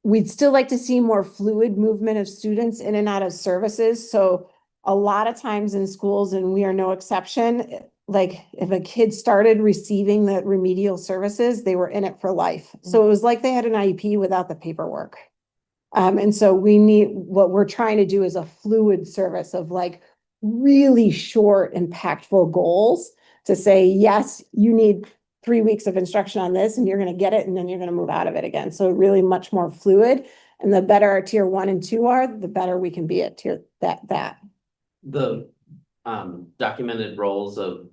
We'd still like to see more fluid movement of students in and out of services. So a lot of times in schools, and we are no exception, like if a kid started receiving the remedial services, they were in it for life. So it was like they had an IEP without the paperwork. And so what we're trying to do is a fluid service of like really short, impactful goals to say, yes, you need 3 weeks of instruction on this and you're going to get it and then you're going to move out of it again. So really much more fluid. And the better our tier 1 and 2 are, the better we can be at tier that. The documented roles of,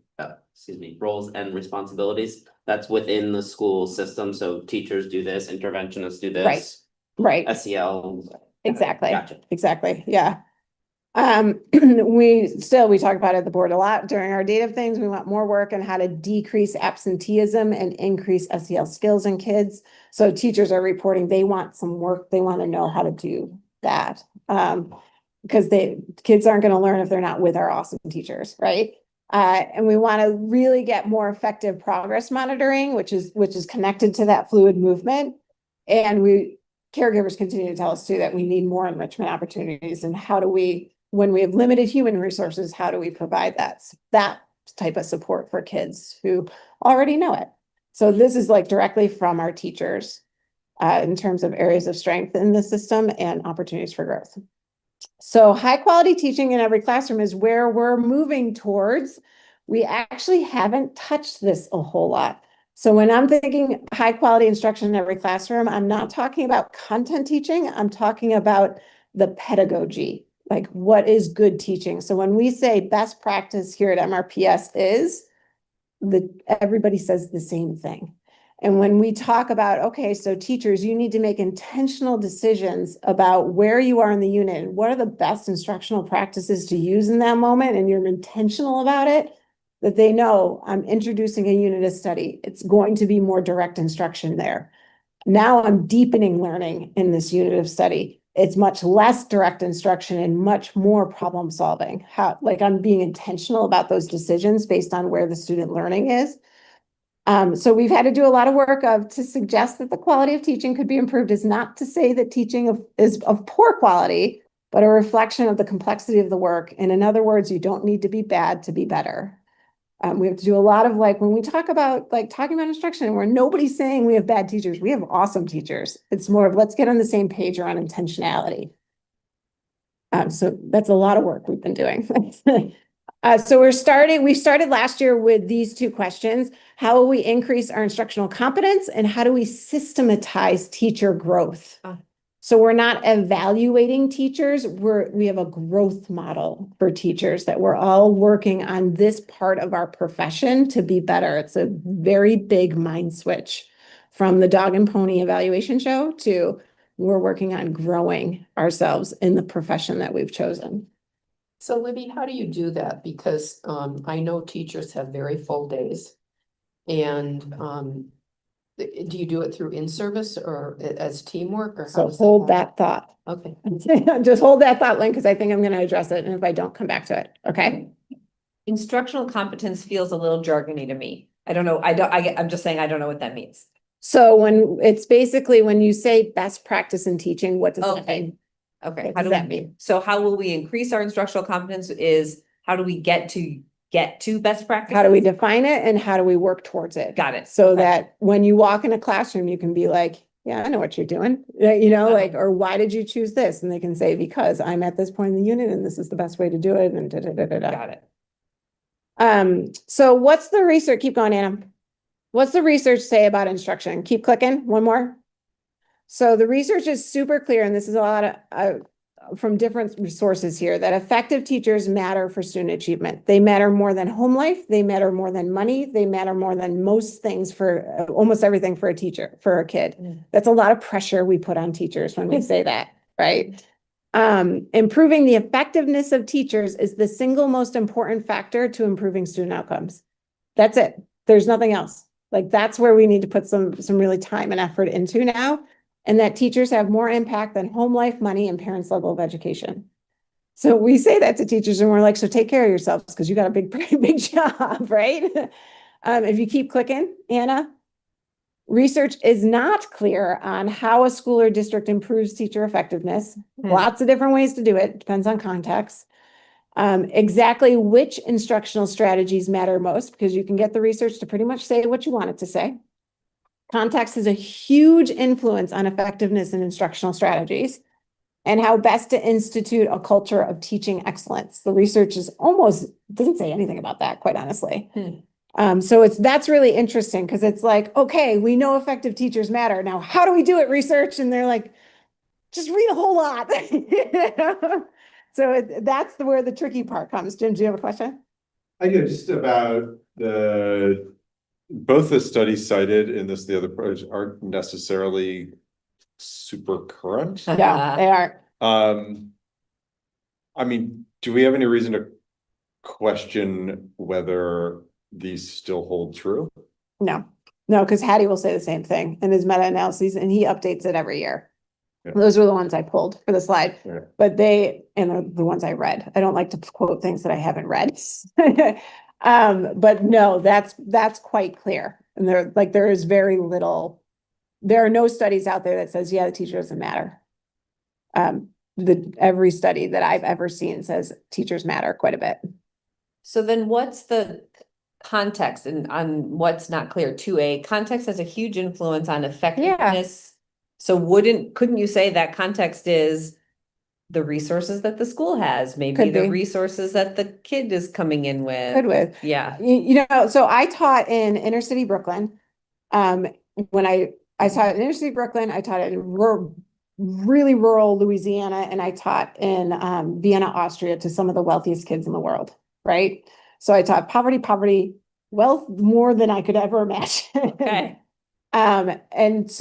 roles and responsibilities, that's within the school system, so teachers do this, interventionists do this. Right. SEL. Exactly. Gotcha. Exactly. Yeah. We talk about it at the board a lot during our data things. We want more work on how to decrease absenteeism and increase SEL skills in kids. So teachers are reporting they want some work. They want to know how to do that. Because kids aren't going to learn if they're not with our awesome teachers, right? And we want to really get more effective progress monitoring, which is connected to that fluid movement. And caregivers continue to tell us too that we need more enrichment opportunities, and how do we, when we have limited human resources, how do we provide that type of support for kids who already know it? So this is like directly from our teachers in terms of areas of strength in the system and opportunities for growth. So high quality teaching in every classroom is where we're moving towards. We actually haven't touched this a whole lot. So when I'm thinking high quality instruction in every classroom, I'm not talking about content teaching. I'm talking about the pedagogy, like what is good teaching. So when we say best practice here at MRPS is, everybody says the same thing. And when we talk about, okay, so teachers, you need to make intentional decisions about where you are in the unit and what are the best instructional practices to use in that moment, and you're intentional about it, that they know I'm introducing a unit of study. It's going to be more direct instruction there. Now I'm deepening learning in this unit of study. It's much less direct instruction and much more problem solving. I'm being intentional about those decisions based on where the student learning is. So we've had to do a lot of work to suggest that the quality of teaching could be improved is not to say that teaching is of poor quality, but a reflection of the complexity of the work. And in other words, you don't need to be bad to be better. We have to do a lot of when we talk about talking about instruction, where nobody's saying we have bad teachers, we have awesome teachers. It's more of let's get on the same page around intentionality. So that's a lot of work we've been doing. So we started last year with these 2 questions. How will we increase our instructional competence, and how do we systematize teacher growth? So we're not evaluating teachers, we have a growth model for teachers that we're all working on this part of our profession to be better. It's a very big mind switch from the dog and pony evaluation show to we're working on growing ourselves in the profession that we've chosen. So Libby, how do you do that? Because I know teachers have very full days. And do you do it through in-service or as teamwork, or how So does hold happen? that thought. Okay. Just hold that thought, Lynn, because I think I'm going to address it. And if I don't, come back to it. Okay. Instructional competence feels a little jargony to me. I don't know. I'm just saying, I don't know what that means. So it's basically when you say best practice in teaching, what does that mean? Okay. What does that mean? So how will we increase our instructional competence is how do we get to best practice? How do we define it and how do we work towards it? Got it. So Okay. that when you walk in a classroom, you can be like, yeah, I know what you're doing, or why did you choose this? And they can say, because I'm at this point in the unit and this is the best way to do it. And Got it. So what's the research? Keep going, Anna. What's the research say about instruction? Keep clicking. One more. So the research is super clear, and this is a lot of from different sources here, that effective teachers matter for student achievement. They matter more than home life. They matter more than money. They matter more than most things for almost everything for a teacher, for a kid. That's a lot of pressure we put on teachers when we say that, right? Improving the effectiveness of teachers is the single most important factor to improving student outcomes. That's it. There's nothing else. Like, that's where we need to put some really time and effort into now. And that teachers have more impact than home life, money, and parents' level of education. So we say that to teachers and we're like, so take care of yourselves because you got a big job, right? If you keep clicking, Anna, research is not clear on how a school or district improves teacher effectiveness. Lots of different ways to do it. Depends on context. Exactly which instructional strategies matter most, because you can get the research to pretty much say what you want it to say. Context has a huge influence on effectiveness in instructional strategies and how best to institute a culture of teaching excellence. The research doesn't say anything about that, quite honestly. So that's really interesting because it's like, okay, we know effective teachers matter. Now, how do we do it, research? And they're like, just read a whole lot. So that's where the tricky part comes. Jim, do you have a question? I do, just about both the studies cited in the other project aren't necessarily super current. Yeah, they are. I mean, do we have any reason to question whether these still hold true? No, because Hattie will say the same thing in his meta-analyses, and he updates it every year. Yeah. Those were the ones I pulled for the slide, Yeah. but the ones I read. I don't like to quote things that I haven't read. But no, that's quite clear. And there is very little, there are no studies out there that says, yeah, the teacher doesn't matter. Every study that I've ever seen says teachers matter quite a bit. So then what's the context and on what's not clear? 2A, context has a huge influence on effectiveness. So couldn't you say that context is the resources that the school has, maybe Could the be. resources that the kid is coming in with? Yeah. So I taught in inner city Brooklyn. When I taught in inner city Brooklyn, I taught in really rural Louisiana, and I taught in Vienna, Austria, to some of the wealthiest kids in the world, right? So I taught poverty, wealth, more than I could ever imagine. Okay. And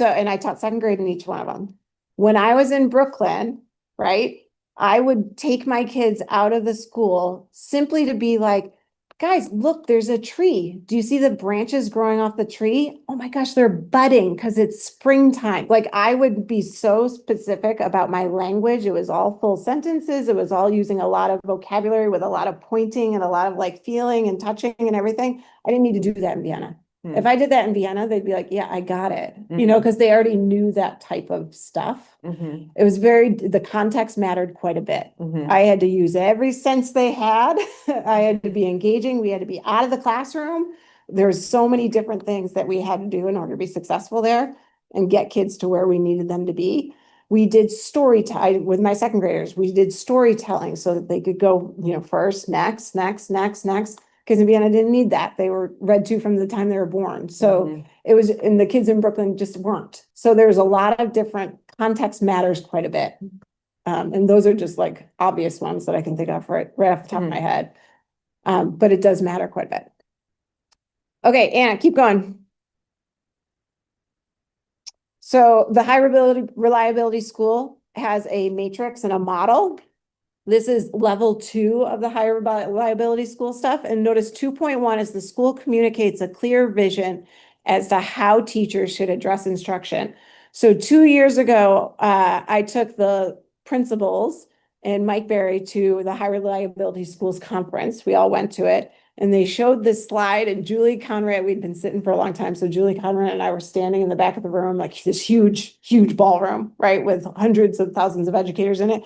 I taught second grade in each one of them. When I was in Brooklyn, right, I would take my kids out of the school simply to be like, guys, look, there's a tree. Do you see the branches growing off the tree? Oh my gosh, they're budding because it's springtime. Like, I would be so specific about my language. It was all full sentences. It was all using a lot of vocabulary with a lot of pointing and a lot of like feeling and touching and everything. I didn't need to do that in Vienna. If I did that in Vienna, they'd be like, yeah, I got it, because they already knew that type of stuff. It was the context mattered quite a bit. I had to use every sense they had. I had to be engaging. We had to be out of the classroom. There's so many different things that we had to do in order to be successful there and get kids to where we needed them to be. We did storytelling with my second graders. We did storytelling so that they could go, first, next. Because in Vienna didn't need that. They were read to from the time they were born. So and the kids in Brooklyn just weren't. So there's a lot of different context matters quite a bit. And those are just like obvious ones that I can think of right off the top of my head. But it does matter quite a bit. Okay, Anna, keep going. So the high reliability school has a matrix and a model. This is level 2 of the higher reliability school stuff. And notice 2.1 is the school communicates a clear vision as to how teachers should address instruction. So 2 years ago, I took the principals and Mike Berry to the high reliability schools conference. We all went to it. And they showed this slide, and Julie Conrad, we'd been sitting for a long time. So Julie Conrad and I were standing in the back of the room, like this huge ballroom, right? With hundreds of thousands of educators in it.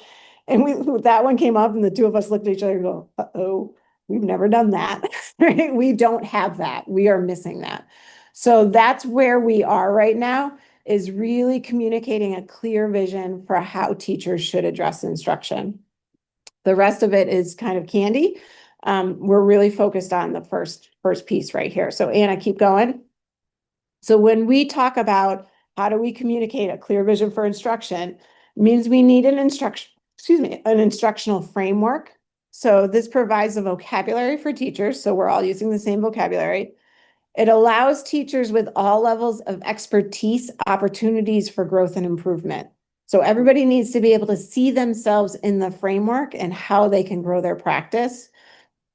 And that one came up and the two of us looked at each other and go, uh-oh, we've never done that, right? We don't have that. We are missing that. So that's where we are right now, is really communicating a clear vision for how teachers should address instruction. The rest of it is kind of candy. We're really focused on the first piece right here. So Anna, keep going. So when we talk about How do we communicate a clear vision for instruction? Means we need an instructional framework. So this provides a vocabulary for teachers, so we're all using the same vocabulary. It allows teachers with all levels of expertise opportunities for growth and improvement. So everybody needs to be able to see themselves in the framework and how they can grow their practice.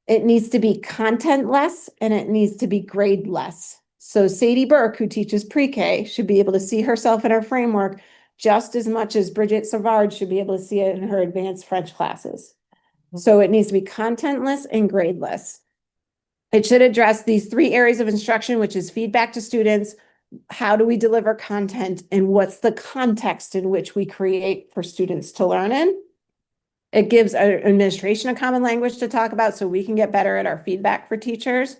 It needs to be content-less and it needs to be grade-less. So Sadie Burke, who teaches pre-K, should be able to see herself in her framework just as much as Bridget Savard should be able to see it in her advanced French classes. So it needs to be contentless and gradeless. It should address these 3 areas of instruction, which is feedback to students, how do we deliver content, and what's the context in which we create for students to learn in. It gives our administration a common language to talk about so we can get better at our feedback for teachers.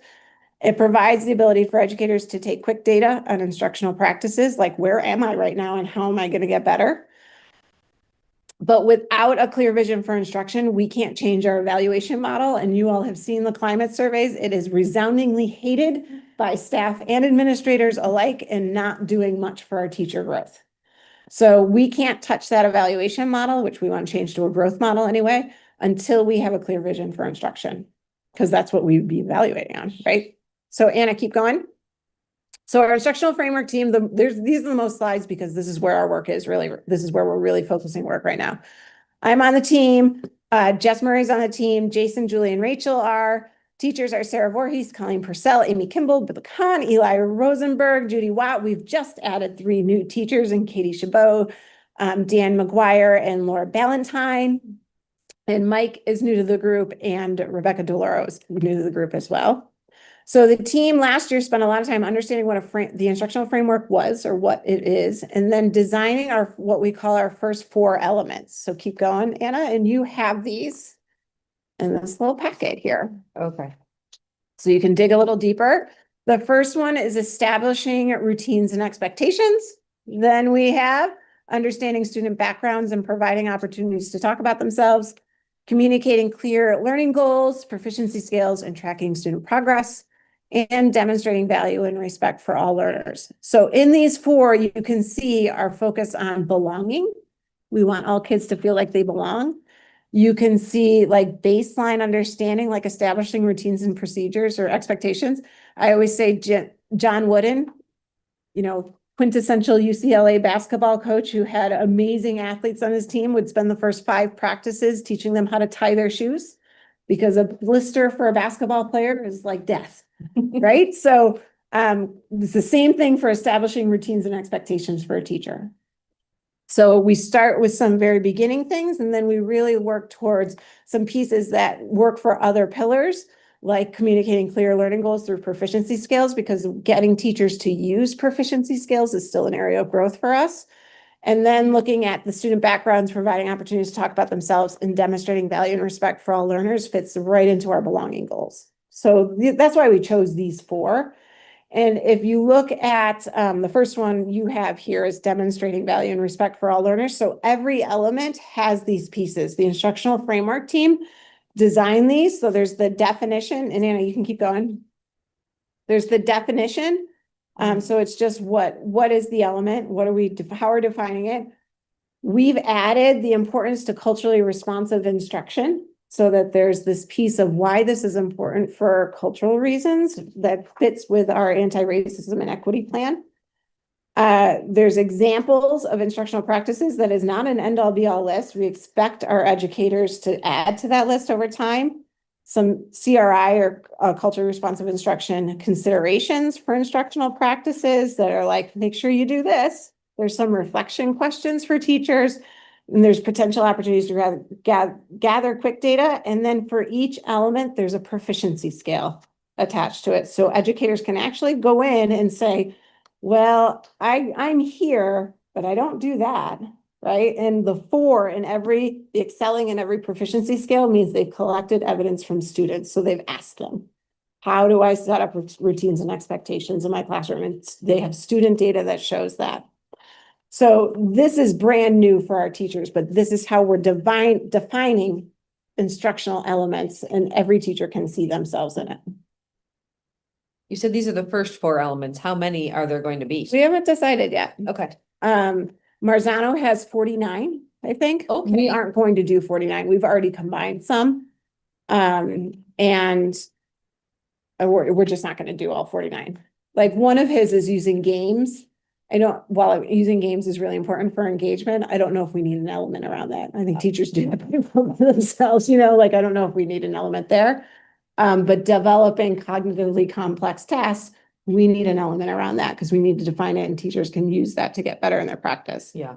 It provides the ability for educators to take quick data on instructional practices, like where am I right now and how am I going to get better? But without a clear vision for instruction, we can't change our evaluation model. And you all have seen the climate surveys. It is resoundingly hated by staff and administrators alike and not doing much for our teacher growth. So we can't touch that evaluation model, which we want to change to a growth model anyway, until we have a clear vision for instruction, because that's what we would be evaluating on, right? So Anna, keep going. So our instructional framework team, these are the most slides because this is where our work is really, this is where we're really focusing work right now. I'm on the team, Jess Murray's on the team, Jason, Julie, and Rachel are. Teachers are Sarah Voorhees, Colleen Purcell, Amy Kimball, Bill Khan, Eli Rosenberg, Judy Watt. We've just added 3 new teachers in Katie Chabot, Dan McGuire, and Laura Ballantyne. And Mike is new to the group, and Rebecca Doloro is new to the group as well. So the team last year spent a lot of time understanding what the instructional framework was or what it is, and then designing what we call our first 4 elements. So keep going, Anna, and you have these in this little packet here. Okay. So you can dig a little deeper. The first one is establishing routines and expectations. Then we have understanding student backgrounds and providing opportunities to talk about themselves, communicating clear learning goals, proficiency scales, and tracking student progress, and demonstrating value and respect for all learners. So in these 4, you can see our focus on belonging. We want all kids to feel like they belong. You can see like baseline understanding, like establishing routines and procedures or expectations. I always say John Wooden, quintessential UCLA basketball coach who had amazing athletes on his team, would spend the first 5 practices teaching them how to tie their shoes, because a blister for a basketball player is like death, right? So it's the same thing for establishing routines and expectations for a teacher. So we start with some very beginning things, and then we really work towards some pieces that work for other pillars, like communicating clear learning goals through proficiency scales, because getting teachers to use proficiency scales is still an area of growth for us. And then looking at the student backgrounds, providing opportunities to talk about themselves, and demonstrating value and respect for all learners fits right into our belonging goals. So that's why we chose these 4. And if you look at the first one you have here is demonstrating value and respect for all learners. So every element has these pieces. The instructional framework team designed these. So there's the definition, and Anna, you can keep going. There's the definition. So it's just what is the element? How are we defining it? We've added the importance to culturally responsive instruction, so that there's this piece of why this is important for cultural reasons that fits with our anti-racism and equity plan. There's examples of instructional practices that is not an end-all be-all list. We expect our educators to add to that list over time. Some CRI or culturally responsive instruction considerations for instructional practices that are like, make sure you do this. There's some reflection questions for teachers. And there's potential opportunities to gather quick data. And then for each element, there's a proficiency scale attached to it. So educators can actually go in and say, well, I'm here, but I don't do that, right? And the 4 in the excelling in every proficiency scale means they've collected evidence from students. So they've asked them, how do I set up routines and expectations in my classroom? And they have student data that shows that. So this is brand new for our teachers, but this is how we're defining instructional elements, and every teacher can see themselves in it. You said these are the first four elements. How many are there going to be? We haven't decided yet. Okay. Marzano has 49, I think. Okay. We aren't going to do 49. We've already combined some. And we're just not gonna do all 49. Like one of his is using games. While using games is really important for engagement, I don't know if we need an element around that. I think teachers do that themselves, like, I don't know if we need an element there. But developing cognitively complex tasks, we need an element around that because we need to define it and teachers can use that to get better in their practice. Yeah.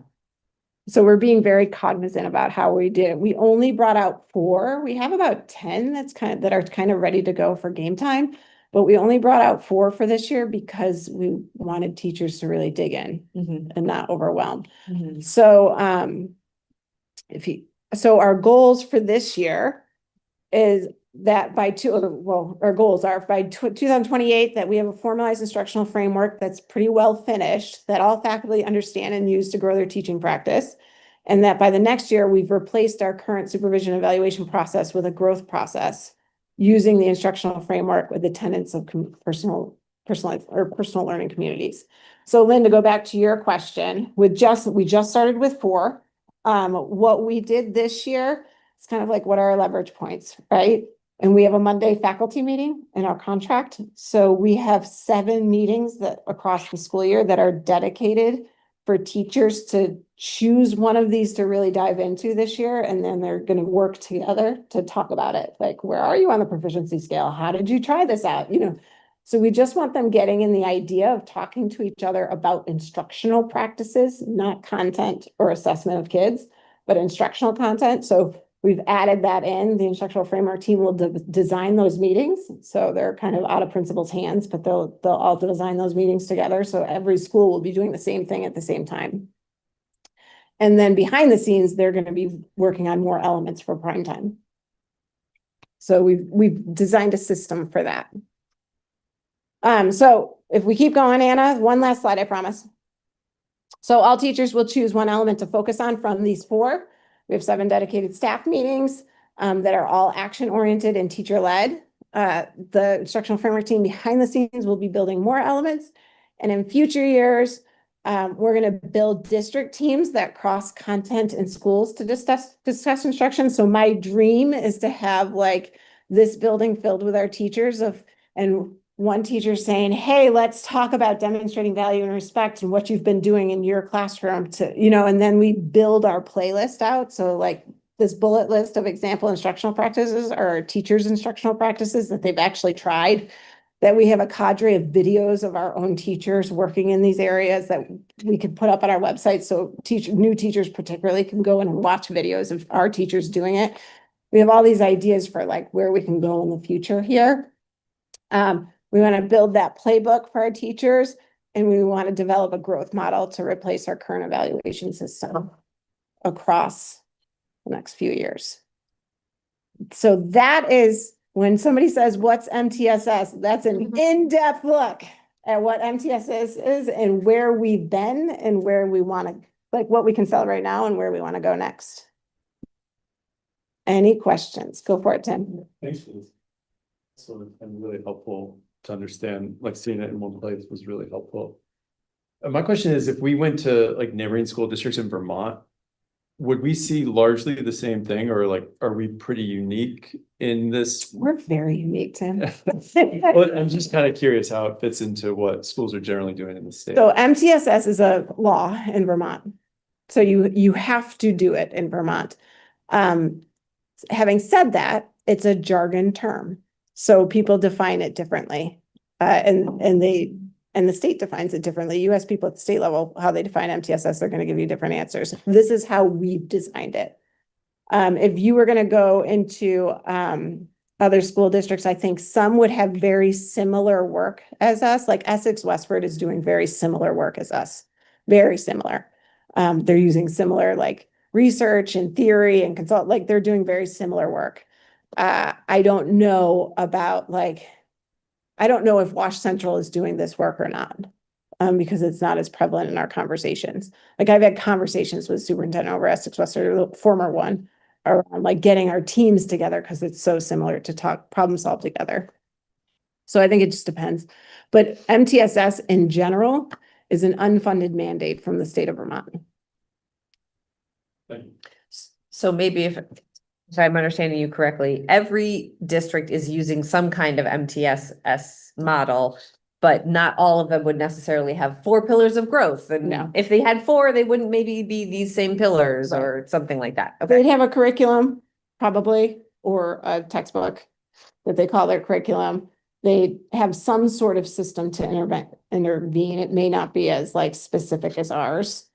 So we're being very cognizant about how we did it. We only brought out 4. We have about 10 that are kind of ready to go for game time. But we only brought out 4 for this year because we wanted teachers to really dig in and not overwhelm. So our goals for this year is that our goals are by 2028 that we have a formalized instructional framework that's pretty well finished, that all faculty understand and use to grow their teaching practice. And that by the next year, we've replaced our current supervision evaluation process with a growth process using the instructional framework with the tenets of personal learning communities. So Lynn, to go back to your question, we just started with 4. What we did this year, it's kind of like, what are our leverage points, right? And we have a Monday faculty meeting in our contract. So we have 7 meetings that across the school year that are dedicated for teachers to choose one of these to really dive into this year. And then they're going to work together to talk about it. Like, where are you on the proficiency scale? How did you try this out? So we just want them getting in the idea of talking to each other about instructional practices, not content or assessment of kids, but instructional content. So we've added that in. The instructional framework team will design those meetings. So they're kind of out of principal's hands, but they'll all design those meetings together. So every school will be doing the same thing at the same time. And then behind the scenes, they're going to be working on more elements for prime time. So we've designed a system for that. So if we keep going, Anna, one last slide, I promise. So all teachers will choose one element to focus on from these 4. We have 7 dedicated staff meetings that are all action-oriented and teacher-led. The instructional framework team behind the scenes will be building more elements. And in future years, we're going to build district teams that cross content in schools to discuss instruction. So my dream is to have like this building filled with our teachers and one teacher saying, hey, let's talk about demonstrating value and respect and what you've been doing in your classroom and then we build our playlist out. So like this bullet list of example instructional practices are our teachers' instructional practices that they've actually tried, that we have a cadre of videos of our own teachers working in these areas that we could put up on our website. So new teachers particularly can go in and watch videos of our teachers doing it. We have all these ideas for like where we can go in the future here. We want to build that playbook for our teachers, and we want to develop a growth model to replace our current evaluation system across the next few years. So that is when somebody says, what's MTSS? That's an in-depth look at what MTSS is and where we've been and where we want to, like what we can celebrate now and where we want to go next. Any questions? Go for it, Tim. Thanks for this. So it's been really helpful to understand, like seeing it in one place was really helpful. My question is, if we went to like neighboring school districts in Vermont, would we see largely the same thing, or like, are we pretty unique in this? We're very unique, Tim. Well, I'm just kind of curious how it fits into what schools are generally doing in the state. So MTSS is a law in Vermont. So you have to do it in Vermont. Having said that, it's a jargon term. So people define it differently. And the state defines it differently. US people at the state level, how they define MTSS, they're going to give you different answers. This is how we've designed it. If you were going to go into other school districts, I think some would have very similar work as us. Like Essex Westford is doing very similar work as us. Very similar. They're using similar like research and theory and consult, like they're doing very similar work. I don't know about I don't know if Wash Central is doing this work or not, because it's not as prevalent in our conversations. Like I've had conversations with superintendent over Essex Western, the former one, around like getting our teams together because it's so similar to talk problem solve together. So I think it just depends. But MTSS in general is an unfunded mandate from the state of Vermont. So maybe if I'm understanding you correctly, every district is using some kind of MTSS model, but not all of them would necessarily have 4 pillars of growth. And No. if they had 4, they wouldn't maybe be these same pillars Right. or something like that. They'd Okay. have a curriculum, probably, or a textbook that they call their curriculum. They have some sort of system to intervene. It may not be as like specific as ours.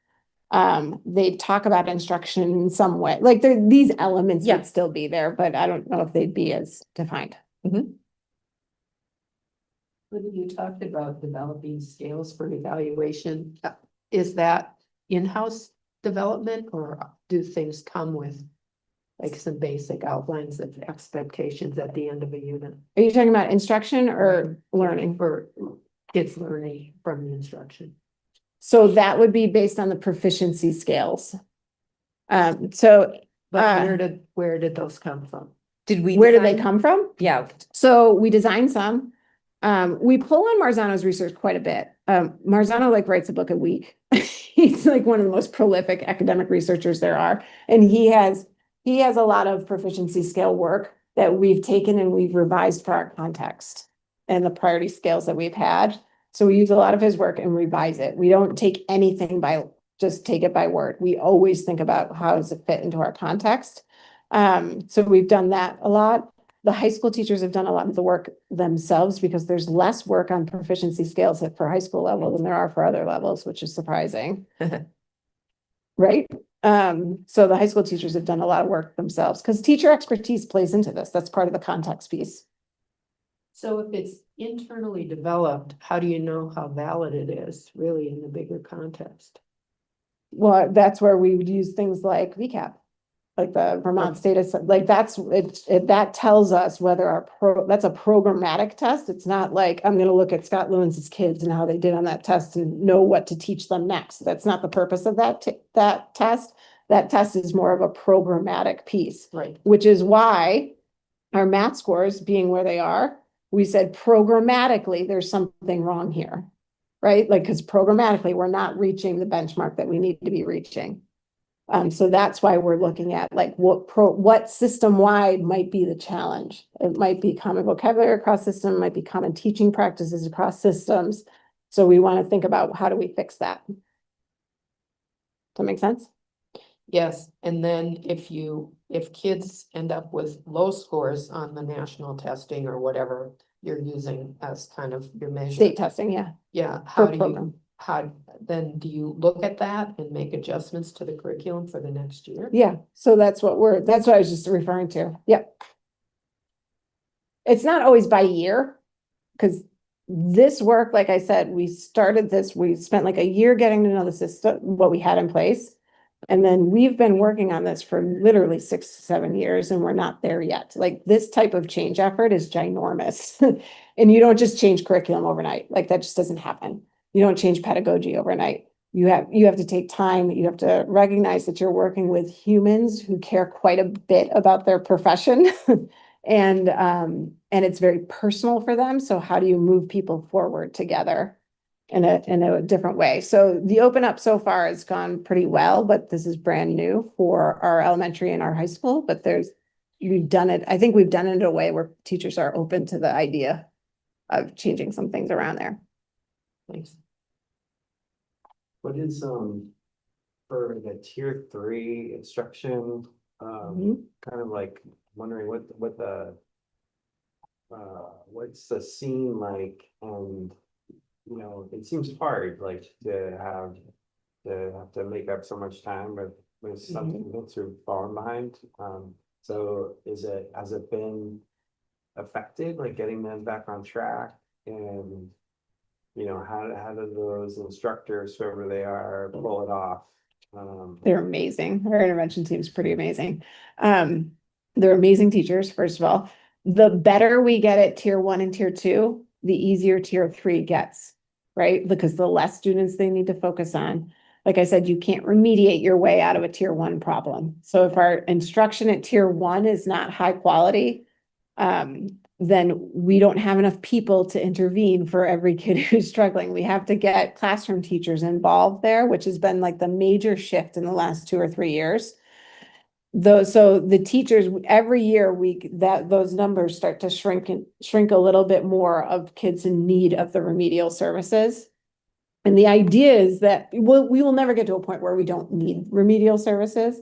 They talk about instruction in some way, like these elements Yeah. would still be there, but I don't know if they'd be as defined. When you talked about developing scales for evaluation, is that in-house development or do things come with like some basic outlines of expectations at the end of a unit? Are you talking about instruction or learning? For kids learning from the instruction? So that would be based on the proficiency scales. So But where did those come from? Did we? where do they design- come from? Yeah. So we designed some. We pull on Marzano's research quite a bit. Marzano like writes a book a week. He's like one of the most prolific academic researchers there are. And he has a lot of proficiency scale work that we've taken and we've revised for our context and the priority scales that we've had. So we use a lot of his work and revise it. We don't take anything just take it by word. We always think about how does it fit into our context. So we've done that a lot. The high school teachers have done a lot of the work themselves because there's less work on proficiency scales for high school level than there are for other levels, which is surprising. Right? So the high school teachers have done a lot of work themselves because teacher expertise plays into this. That's part of the context piece. So if it's internally developed, how do you know how valid it is really in the bigger context? Well, that's where we would use things like VCAP, like the Vermont State, like that tells us whether that's a programmatic test. It's not like I'm going to look at Scott Lewis's kids and how they did on that test and know what to teach them next. That's not the purpose of that test. That test is more of a programmatic piece, Right. which is why our math scores being where they are, we said programmatically, there's something wrong here, right? Like, because programmatically, we're not reaching the benchmark that we need to be reaching. So that's why we're looking at like what system-wide might be the challenge. It might be common vocabulary across system, it might be common teaching practices across systems. So we want to think about how do we fix that? Does that make sense? Yes, and then if kids end up with low scores on the national testing or whatever you're using as kind of your measure. State testing, yeah. Yeah, Per program. then do you look at that and make adjustments to the curriculum for the next year? Yeah, so that's what I was just referring to. Yep. It's not always by year, because this work, like I said, we started this, we spent like a year getting to know the system, what we had in place. And then we've been working on this for literally 6 to 7 years and we're not there yet. Like this type of change effort is ginormous. And you don't just change curriculum overnight. Like that just doesn't happen. You don't change pedagogy overnight. You have to take time. You have to recognize that you're working with humans who care quite a bit about their profession. And it's very personal for them. So how do you move people forward together in a different way? So the open up so far has gone pretty well, but this is brand new for our elementary and our high school. But we've done it. I think we've done it in a way where teachers are open to the idea of changing some things around there. Thanks. What is, for the tier 3 instruction, kind of like wondering what the, what's the scene like? And, you know, it seems hard, like to have to make up so much time with something that's sort of falling behind. So has it been affected, like getting them back on track? And you know, how do those instructors, whoever they are, pull it off? They're amazing. Our intervention team is pretty amazing. They're amazing teachers, first of all. The better we get at tier 1 and tier 2, the easier tier 3 gets, right? Because the less students they need to focus on. Like I said, you can't remediate your way out of a tier 1 problem. So if our instruction at tier 1 is not high quality, then we don't have enough people to intervene for every kid who's struggling. We have to get classroom teachers involved there, which has been like the major shift in the last 2 or 3 years. So the teachers, every year those numbers start to shrink a little bit more of kids in need of the remedial services. And the idea is that we will never get to a point where we don't need remedial services.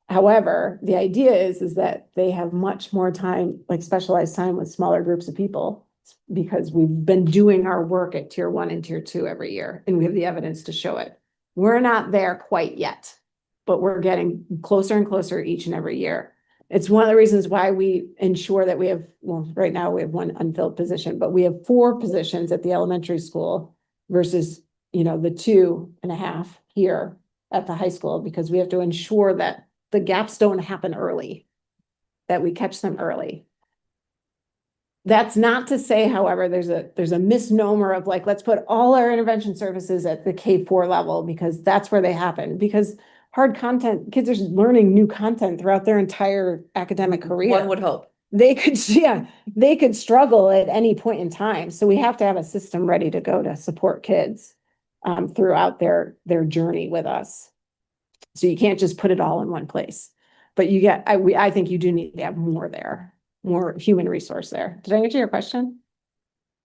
However, the idea is that they have much more time, like specialized time with smaller groups of people, because we've been doing our work at tier 1 and tier 2 every year, and we have the evidence to show it. We're not there quite yet, but we're getting closer and closer each and every year. It's one of the reasons why we ensure that we have, well, right now we have 1 unfilled position, but we have 4 positions at the elementary school versus, the 2.5 here at the high school, because we have to ensure that the gaps don't happen early, that we catch them early. That's not to say, however, there's a misnomer of like, let's put all our intervention services at the K4 level, because that's where they happen. Because hard content, kids are learning new content throughout their entire academic career. One would hope. They could struggle at any point in time. So we have to have a system ready to go to support kids throughout their journey with us. So you can't just put it all in one place, but I think you do need to have more there, more human resource there. Did I answer your question?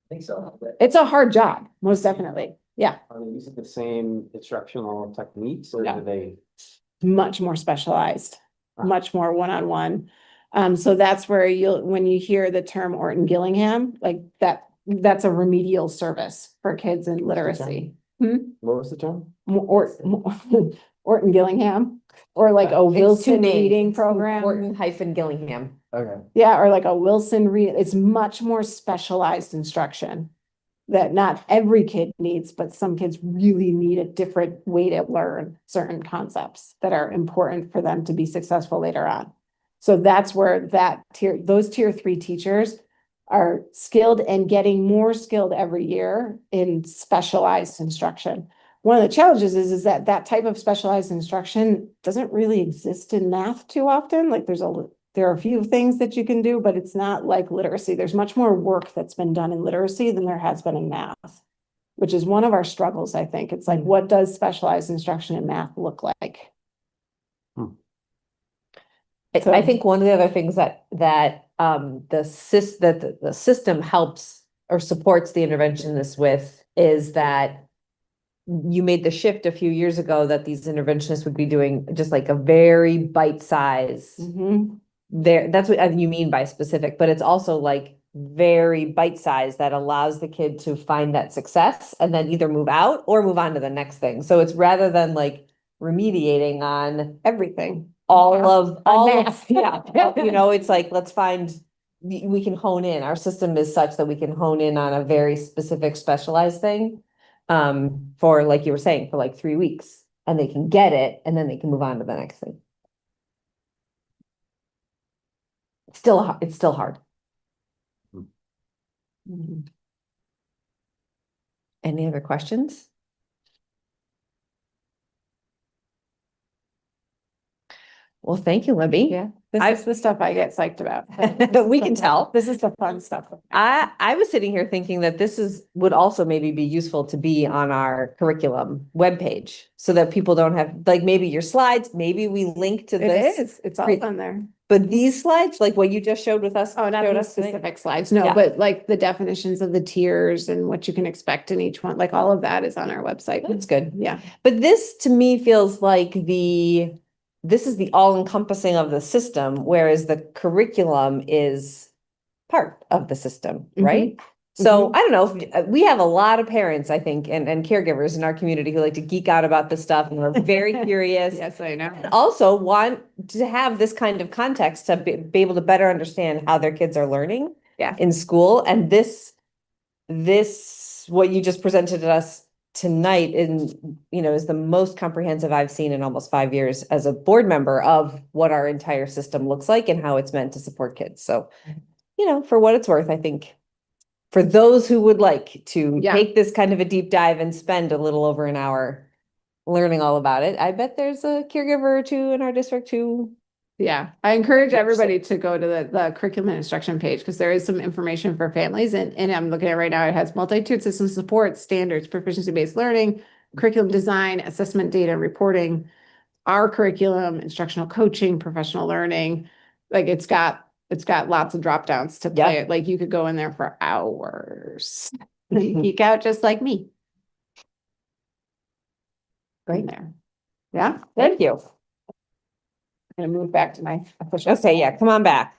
I think so. It's a hard job, most definitely. Yeah, Are they using the same instructional techniques or Yeah. do they? much more specialized, much more one-on-one. So that's where when you hear the term Orton Gillingham, like that's a remedial service for kids in literacy. What was the term? Orton Gillingham, or like a It's 2 Wilson names. reading program. Orton-Gillingham. Okay. Yeah, or like a Wilson it's much more specialized instruction that not every kid needs, but some kids really need a different way to learn certain concepts that are important for them to be successful later on. So that's where those tier 3 teachers are skilled and getting more skilled every year in specialized instruction. One of the challenges is that type of specialized instruction doesn't really exist in math too often. Like there are a few things that you can do, but it's not like literacy. There's much more work that's been done in literacy than there has been in math, which is one of our struggles, I think. It's like, what does specialized instruction in math look like? I think one of the other things that the system helps or supports the interventionists with is that you made the shift a few years ago that these interventionists would be doing just like a very bite size. That's what you mean by specific, but it's also like very bite size that allows the kid to find that success and then either move out or move on to the next thing. So it's rather than like remediating on Everything. all of math. yeah, it's like, let's find, we can hone in. Our system is such that we can hone in on a very specific specialized thing. For, like you were saying, for like 3 weeks, and they can get it and then they can move on to the next thing. It's still hard. Any other questions? Well, thank you, Libby. Yeah, this is the stuff I get psyched about. We can tell. This is the fun stuff. I was sitting here thinking that would also maybe be useful to be on our curriculum webpage so that people don't have, like, maybe your slides, maybe we link to this. It's all on there. But these slides, like what you just showed with us. Oh, not showed the us today? specific slides, no, Yeah. but like the definitions of the tiers and what you can expect in each one, like all of that is on our website. That's good. Yeah. But this to me feels like this is the all-encompassing of the system, whereas the curriculum is part of the system, right? So I don't know, we have a lot of parents, I think, and caregivers in our community who like to geek out about this stuff and are very curious. Yes, I know. And also want to have this kind of context to be able to better understand how their kids are learning in school. And this, what you just presented to us tonight is the most comprehensive I've seen in almost 5 years as a board member of what our entire system looks like and how it's meant to support kids. So, for what it's worth, I think for those who would like to take this kind of a deep dive and spend a little over an hour learning all about it, I bet there's a caregiver or two in our district who Yeah, I encourage everybody to go to the curriculum and instruction page because there is some information for families and I'm looking at it right now. It has multi-tiered system support, standards, proficiency-based learning, curriculum design, assessment data, reporting, our curriculum, instructional coaching, professional learning. Like it's got lots of drop downs to play Yeah. it. Like you could go in there for hours. And geek out just like me. Right there. Yeah, Thank you. I'm gonna move back to my official. Okay, yeah, come on back.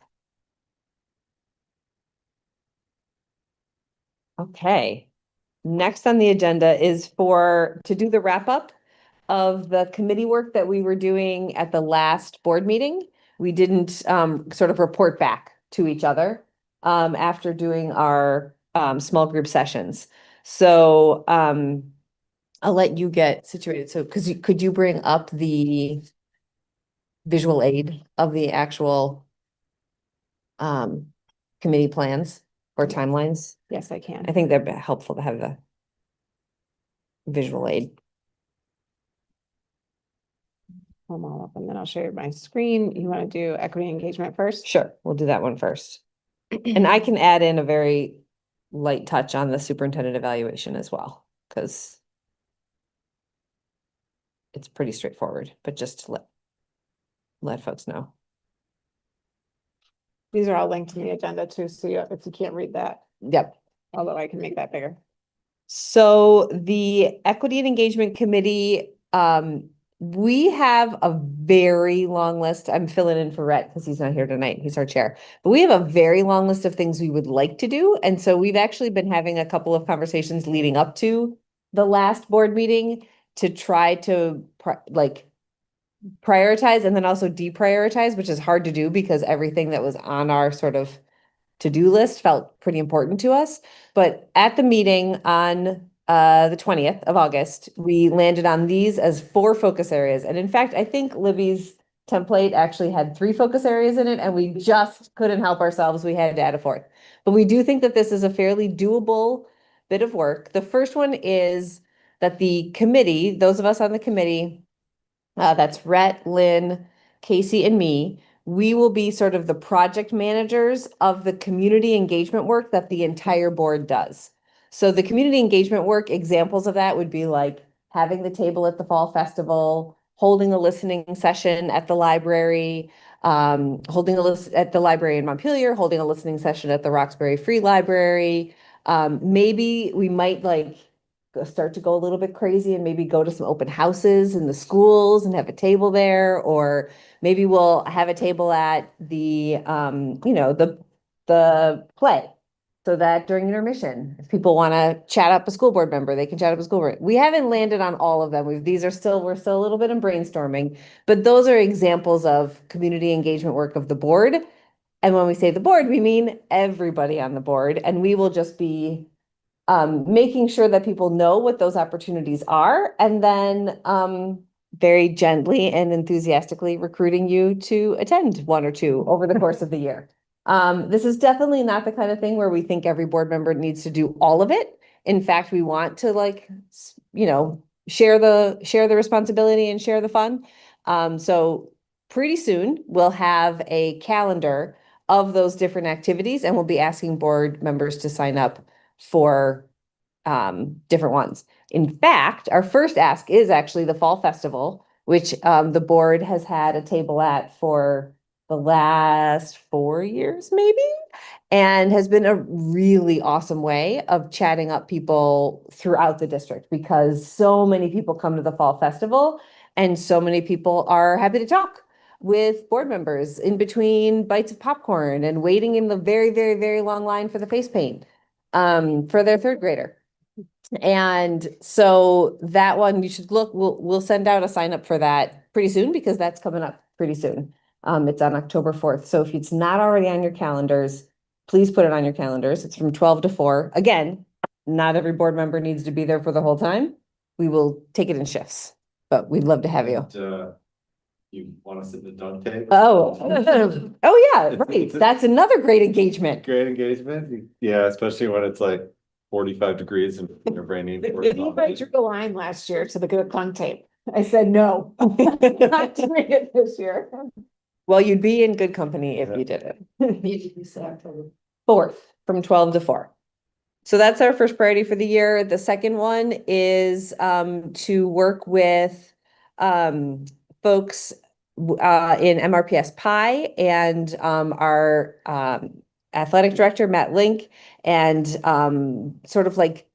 Okay. Next on the agenda is to do the wrap up of the committee work that we were doing at the last board meeting. We didn't sort of report back to each other after doing our small group sessions. So I'll let you get situated. So could you bring up the visual aid of the actual committee plans or timelines? Yes, I can. I think they're helpful to have the visual aid. Come on up and then I'll share my screen. You want to do equity engagement first? Sure, we'll do that one first. And I can add in a very light touch on the superintendent evaluation as well, because it's pretty straightforward, but just to let folks know. These are all linked to the agenda too, so if you can't read that, Yep. although I can make that bigger. So the Equity and Engagement Committee, we have a very long list. I'm filling in for Rhett because he's not here tonight. He's our chair. But we have a very long list of things we would like to do. And so we've actually been having a couple of conversations leading up to the last board meeting to try to prioritize and then also deprioritize, which is hard to do because everything that was on our sort of to-do list felt pretty important to us. But at the meeting on the 20th of August, we landed on these as 4 focus areas. And in fact, I think Libby's template actually had 3 focus areas in it, and we just couldn't help ourselves. We had to add a 4th. But we do think that this is a fairly doable bit of work. The first one is that the committee, those of us on the committee, that's Rhett, Lynn, Casey, and me, we will be sort of the project managers of the community engagement work that the entire board does. So the community engagement work, examples of that would be like having the table at the fall festival, holding a listening session at the library, holding a list at the library in Montpelier, holding a listening session at the Roxbury Free Library. Maybe we might start to go a little bit crazy and maybe go to some open houses in the schools and have a table there, or maybe we'll have a table at the the play, so that during intermission, if people want to chat up a school board member, they can chat up a school board. We haven't landed on all of them. We're still a little bit in brainstorming, but those are examples of community engagement work of the board. And when we say the board, we mean everybody on the board, and we will just be making sure that people know what those opportunities are, and then very gently and enthusiastically recruiting you to attend 1 or 2 over the course of the year. This is definitely not the kind of thing where we think every board member needs to do all of it. In fact, we want to share the responsibility and share the fun. So pretty soon we'll have a calendar of those different activities, and we'll be asking board members to sign up for different ones. In fact, our first ask is actually the Fall Festival, which the board has had a table at for the last 4 years, maybe, and has been a really awesome way of chatting up people throughout the district, because so many people come to the Fall Festival and so many people are happy to talk with board members in between bites of popcorn and waiting in the very, very, very long line for the face paint for their 3rd grader. And so that one you should look, we'll send out a sign up for that pretty soon, because that's coming up pretty soon. It's on October 4th. So if it's not already on your calendars, please put it on your calendars. It's from 12 to 4. Again, not every board member needs to be there for the whole time. We will take it in shifts, but we'd love to have you. You want to sit in the dunk tank? Oh, yeah, right. That's another great engagement. Great engagement. Yeah, especially when it's like 45 degrees and you're raining. I drew a line last year to the good clunk tape. I said, no, not doing it this year. Well, you'd be in good company if you did it. Fourth, from 12 to 4. So that's our first priority for the year. The second one is to work with folks in MRPS Pi and our athletic director, Matt Link, and sort of like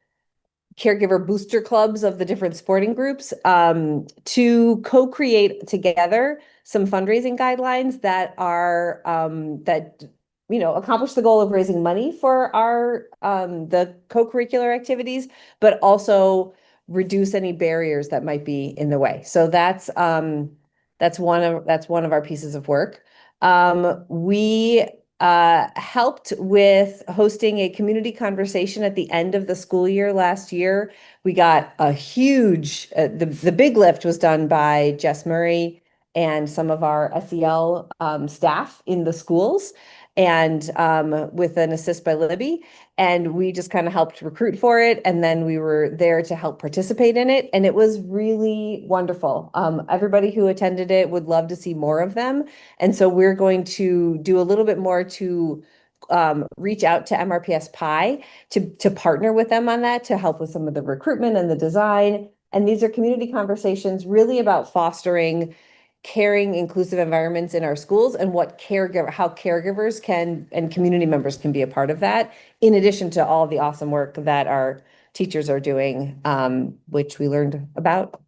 caregiver booster clubs of the different sporting groups to co-create together some fundraising guidelines that are that accomplish the goal of raising money for our the co-curricular activities, but also reduce any barriers that might be in the way. So that's one of our pieces of work. We helped with hosting a community conversation at the end of the school year last year. We got a huge, the big lift was done by Jess Murray and some of our SEL staff in the schools, and with an assist by Libby. And we just kind of helped recruit for it. And then we were there to help participate in it. And it was really wonderful. Everybody who attended it would love to see more of them. And so we're going to do a little bit more to reach out to MRPS Pi to partner with them on that, to help with some of the recruitment and the design. And these are community conversations really about fostering caring, inclusive environments in our schools, and how caregivers can and community members can be a part of that, in addition to all the awesome work that our teachers are doing, which we learned about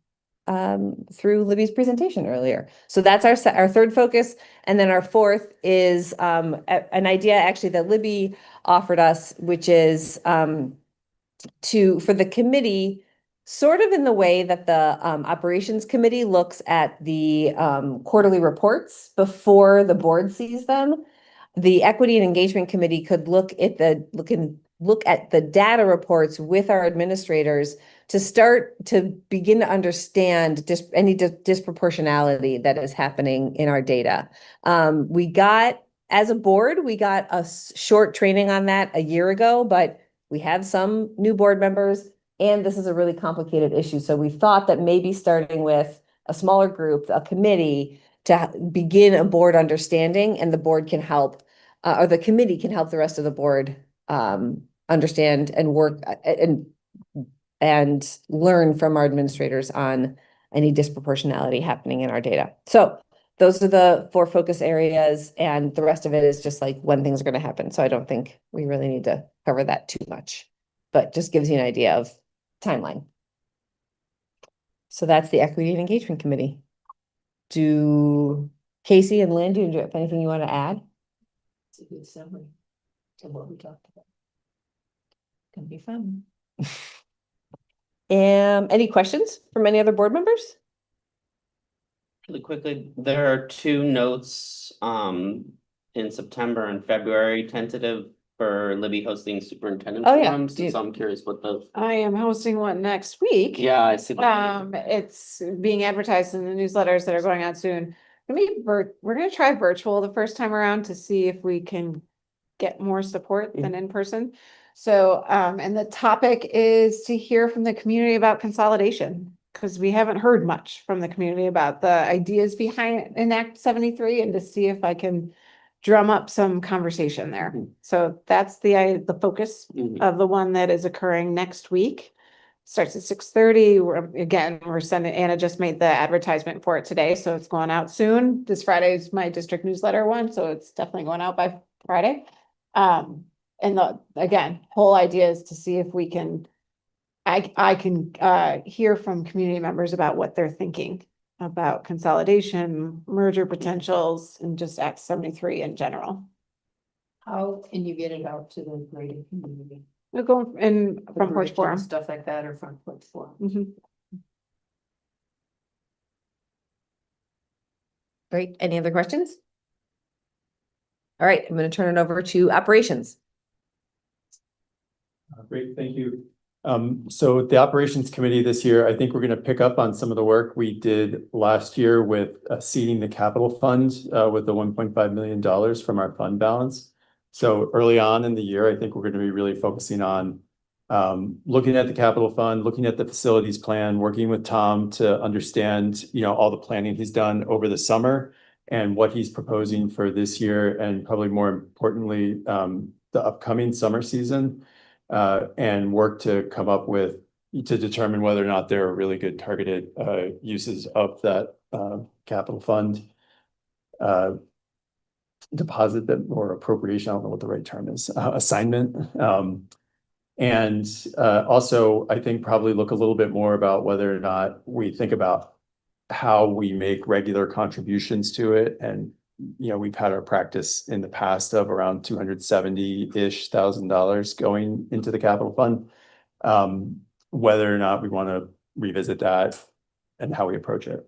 through Libby's presentation earlier. So that's our third focus. And then our fourth is an idea actually that Libby offered us, which is for the committee, sort of in the way that the operations committee looks at the quarterly reports before the board sees them. The equity and engagement committee could look at the data reports with our administrators to start to begin to understand any disproportionality that is happening in our data. As a board, we got a short training on that a year ago, but we have some new board members, and this is a really complicated issue. So we thought that maybe starting with a smaller group, a committee, to begin a board understanding, and the board can help, or the committee can help the rest of the board understand and work and learn from our administrators on any disproportionality happening in our data. So those are the 4 focus areas, and the rest of it is just like when things are going to happen. So I don't think we really need to cover that too much, but just gives you an idea of timeline. So that's the Equity and Engagement Committee. Do Casey and Lynn, do you have anything you want to add? It's a good summary to what we talked about. Can be fun. Any questions from any other board members? Really quickly, there are 2 notes in September and February tentative for Libby hosting superintendent forums. So I'm curious what those. I am hosting one next week. Yeah, I see. That. It's being advertised in the newsletters that are going out soon. We're gonna try virtual the first time around to see if we can get more support than in person. So, and the topic is to hear from the community about consolidation, because we haven't heard much from the community about the ideas behind Enact 73, and to see if I can drum up some conversation there. So that's the focus of the one that is occurring next week. Starts at 6:30. We're sending, Anna just made the advertisement for it today, so it's going out soon. This Friday is my district newsletter one, so it's definitely going out by Friday. And again, whole idea is to see if we can, I can hear from community members about what they're thinking about consolidation, merger potentials, and just Act 73 in general. How can you get it out to the greater community? We'll go in Front Porch Forum. Stuff like that, or Front Porch Forum. Great. Any other questions? All right, I'm going to turn it over to operations. Great, thank you. So the operations committee this year, I think we're going to pick up on some of the work we did last year with seeding the capital fund with the $1.5 million from our fund balance. So early on in the year, I think we're going to be really focusing on looking at the capital fund, looking at the facilities plan, working with Tom to understand, all the planning he's done over the summer, and what he's proposing for this year, and probably more importantly, the upcoming summer season, and work to come up with, to determine whether or not there are really good targeted uses of that capital fund deposit that, or appropriation, I don't know what the right term is, assignment. And also, I think probably look a little bit more about whether or not we think about how we make regular contributions to it. And, you know, we've had our practice in the past of around $270,000 going into the capital fund. Whether or not we want to revisit that and how we approach it.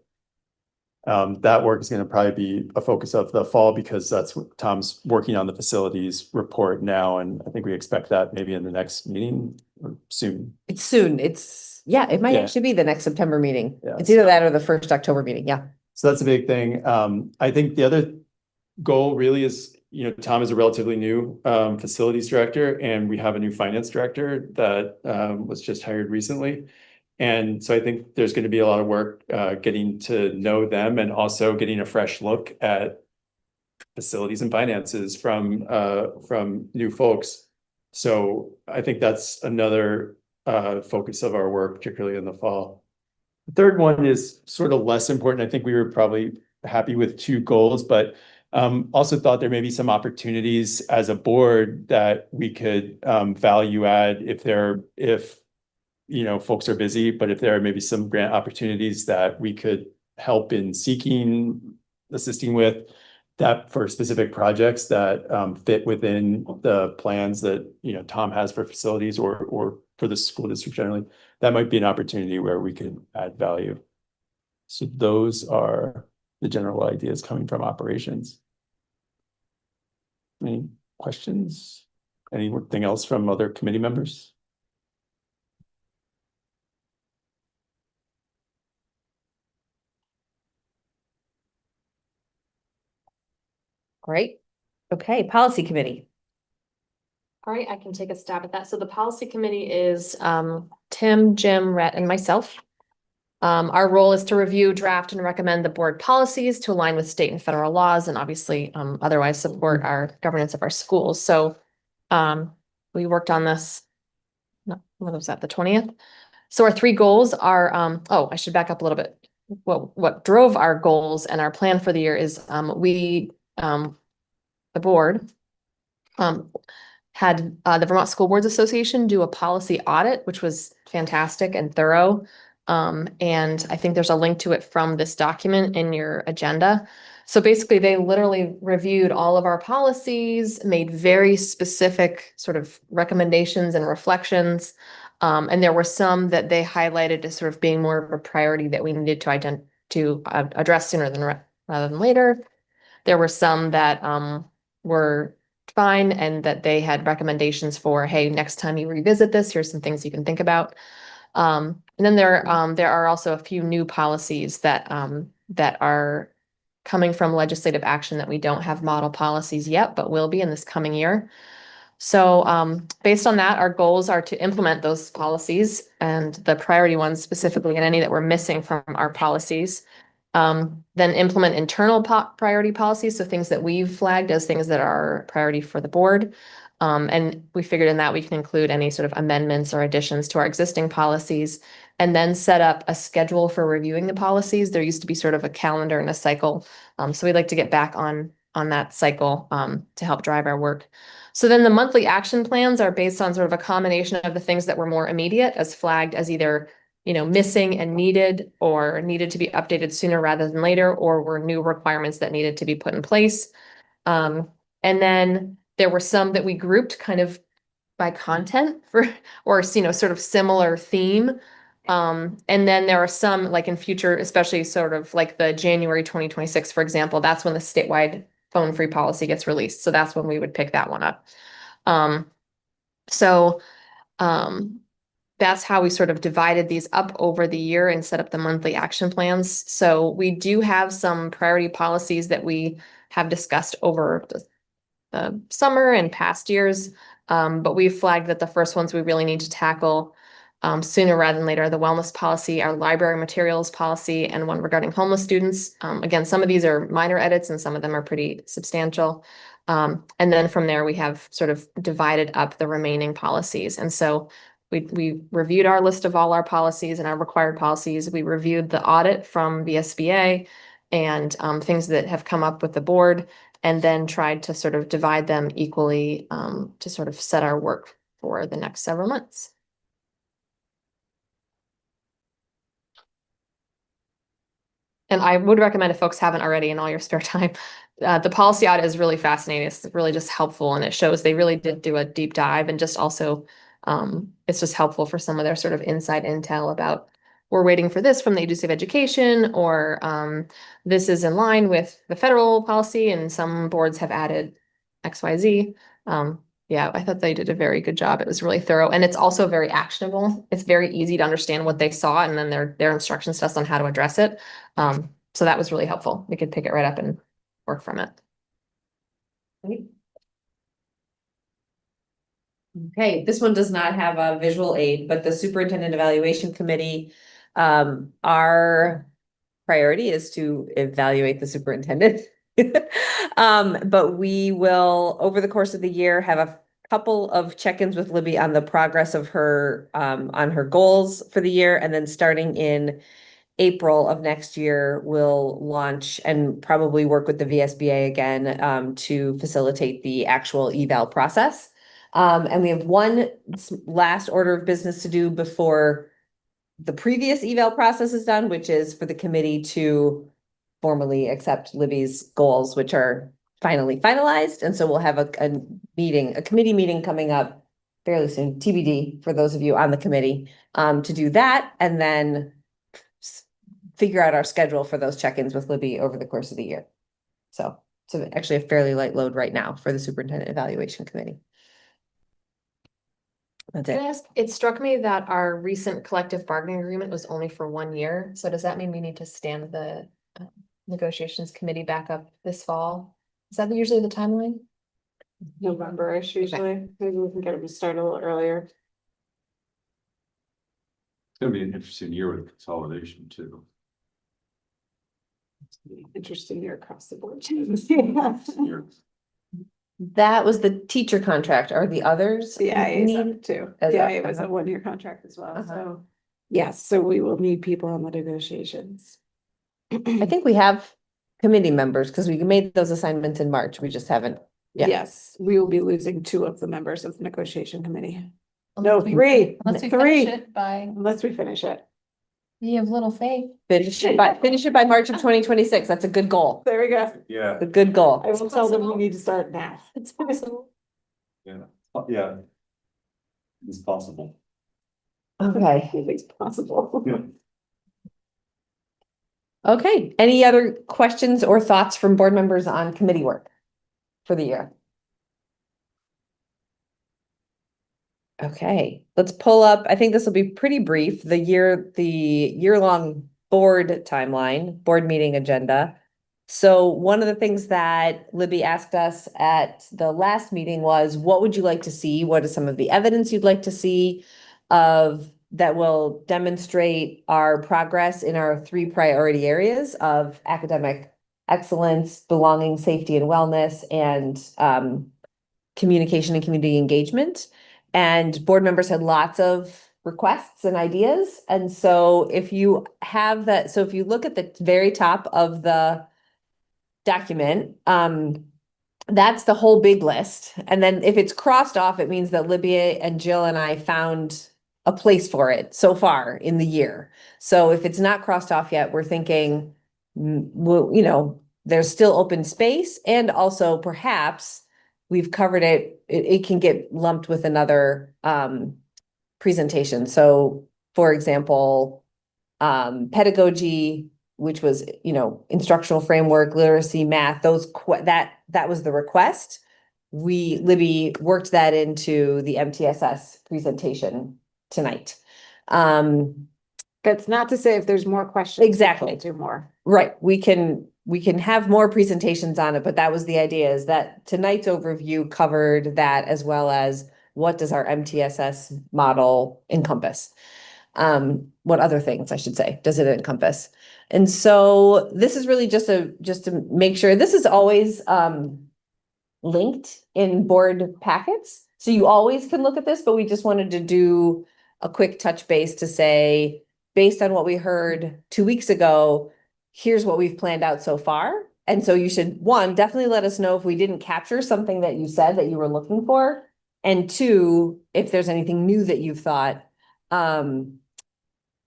That work is going to probably be a focus of the fall, because that's what Tom's working on, the facilities report now. And I think we expect that maybe in the next meeting or soon. It's soon. Yeah, it might Yeah. actually be the next September meeting. Yeah. It's either that or the first October meeting. Yeah. So that's a big thing. I think the other goal really is, you know, Tom is a relatively new facilities director, and we have a new finance director that was just hired recently. And so I think there's going to be a lot of work getting to know them, and also getting a fresh look at facilities and finances from new folks. So I think that's another focus of our work, particularly in the fall. The third one is sort of less important. I think we were probably happy with 2 goals, but also thought there may be some opportunities as a board that we could value add if you know, folks are busy, but if there are maybe some grant opportunities that we could help in assisting with that for specific projects that fit within the plans that, you know, Tom has for facilities or for the school district generally, that might be an opportunity where we could add value. So those are the general ideas coming from operations. Any questions? Anything else from other committee members? Great. Okay, policy committee. All right, I can take a stab at that. So the policy committee is Tim, Jim, Rhett, and myself. Our role is to review, draft, and recommend the board policies to align with state and federal laws, and obviously otherwise support our governance of our schools. So we worked on this, what was that, the 20th? So our 3 goals are, oh, I should back up a little bit. What drove our goals and our plan for the year is the board had the Vermont School Boards Association do a policy audit, which was fantastic and thorough. And I think there's a link to it from this document in your agenda. So basically, they literally reviewed all of our policies, made very specific sort of recommendations and reflections. And there were some that they highlighted as sort of being more of a priority that we needed to address sooner rather than later. There were some that were fine, and that they had recommendations for, hey, next time you revisit this, here's some things you can think about. And then there are also a few new policies that are coming from legislative action that we don't have model policies yet, but will be in this coming year. So based on that, our goals are to implement those policies, and the priority ones specifically, and any that we're missing from our policies. Then implement internal priority policies, so things that we've flagged as things that are priority for the board. And we figured in that we can include any sort of amendments or additions to our existing policies, and then set up a schedule for reviewing the policies. There used to be sort of a calendar and a cycle. So we'd like to get back on that cycle to help drive our work. So then the monthly action plans are based on sort of a combination of the things that were more immediate, as flagged as either, you know, missing and needed, or needed to be updated sooner rather than later, or were new requirements that needed to be put in place. And then there were some that we grouped kind of by content or, you know, sort of similar theme. And then there are some, like in future, especially sort of like the January 2026, for example, that's when the statewide phone-free policy gets released. So that's when we would pick that one up. That's how we sort of divided these up over the year and set up the monthly action plans. So we do have some priority policies that we have discussed over the summer and past years. But we've flagged that the first ones we really need to tackle sooner rather than later, the wellness policy, our library materials policy, and one regarding homeless students. Again, some of these are minor edits and some of them are pretty substantial. And then from there, we have sort of divided up the remaining policies. And so we reviewed our list of all our policies and our required policies. We reviewed the audit from the SBA and things that have come up with the board, and then tried to sort of divide them equally to sort of set our work for the next several months. And I would recommend, if folks haven't already in all your spare time, the policy audit is really fascinating. It's really just helpful, and it shows they really did do a deep dive, and just also it's just helpful for some of their sort of inside intel about, we're waiting for this from the Agency of Education, or this is in line with the federal policy and some boards have added XYZ. Yeah, I thought they did a very good job. It was really thorough, and it's also very actionable. It's very easy to understand what they saw and then their instructions to us on how to address it. So that was really helpful. We could pick it right up and work from it. Okay, this one does not have a visual aid, but the Superintendent Evaluation Committee, our priority is to evaluate the superintendent. But we will, over the course of the year, have a couple of check-ins with Libby on the progress of her, on her goals for the year. And then starting in April of next year, we'll launch and probably work with the VSBA again, to facilitate the actual eval process. And we have one last order of business to do before the previous eval process is done, which is for the committee to formally accept Libby's goals, which are finally finalized. And so we'll have a committee meeting coming up fairly soon, TBD, for those of you on the committee, to do that, and then figure out our schedule for those check-ins with Libby over the course of the year. So actually a fairly light load right now for the Superintendent Evaluation Committee. That's Can I it. ask, it struck me that our recent collective bargaining agreement was only for 1 year. So does that mean we need to stand the negotiations committee back up this fall? Is that usually the timeline? November-ish usually. Maybe we can get them to start a little earlier. It's gonna be an interesting year with consolidation too. Interesting year across the board. That was the teacher contract. Are the others? Yeah, need- too. As Yeah, a- it was a 1-year contract as well, Uh-huh. so. Yes, so we will need people on the negotiations. I think we have committee members because we made those assignments in March. We just haven't. Yeah. Yes, we will be losing 2 of the members of the negotiation committee. Unless No, we- 3. Unless we 3, finish it by, unless we finish it. you have little faith. Finish it by March of 2026. That's a good goal. There we go. Yeah, A good goal. I will tell them we possible. need to start now. It's possible. yeah, yeah. It's possible. Okay. It's possible. Yeah. Okay. Any other questions or thoughts from board members on committee work for the year? Okay, let's pull up. I think this will be pretty brief. The year-long board timeline, board meeting agenda. So one of the things that Libby asked us at the last meeting was, what would you like to see? What is some of the evidence you'd like to see that will demonstrate our progress in our 3 priority areas of academic excellence, belonging, safety, and wellness, and communication and community engagement. And board members had lots of requests and ideas. And so if you have that, so if you look at the very top of the document, that's the whole big list. And then if it's crossed off, it means that Libby and Jill and I found a place for it so far in the year. So if it's not crossed off yet, we're thinking, well, there's still open space, and also perhaps we've covered it. It can get lumped with another presentation. So for example, pedagogy, which was, instructional framework, literacy, math, that was the request. Libby worked that into the MTSS presentation tonight. That's not to say if there's more questions. Exactly. We'll do more. Right, we can have more presentations on it, but that was the idea, is that tonight's overview covered that, as well as what does our MTSS model encompass? What other things, I should say, does it encompass? And so this is really just to make sure, this is always linked in board packets. So you always can look at this, but we just wanted to do a quick touch base to say, based on what we heard 2 weeks ago, here's what we've planned out so far. And so you should, one, definitely let us know if we didn't capture something that you said that you were looking for. And two, if there's anything new that you've thought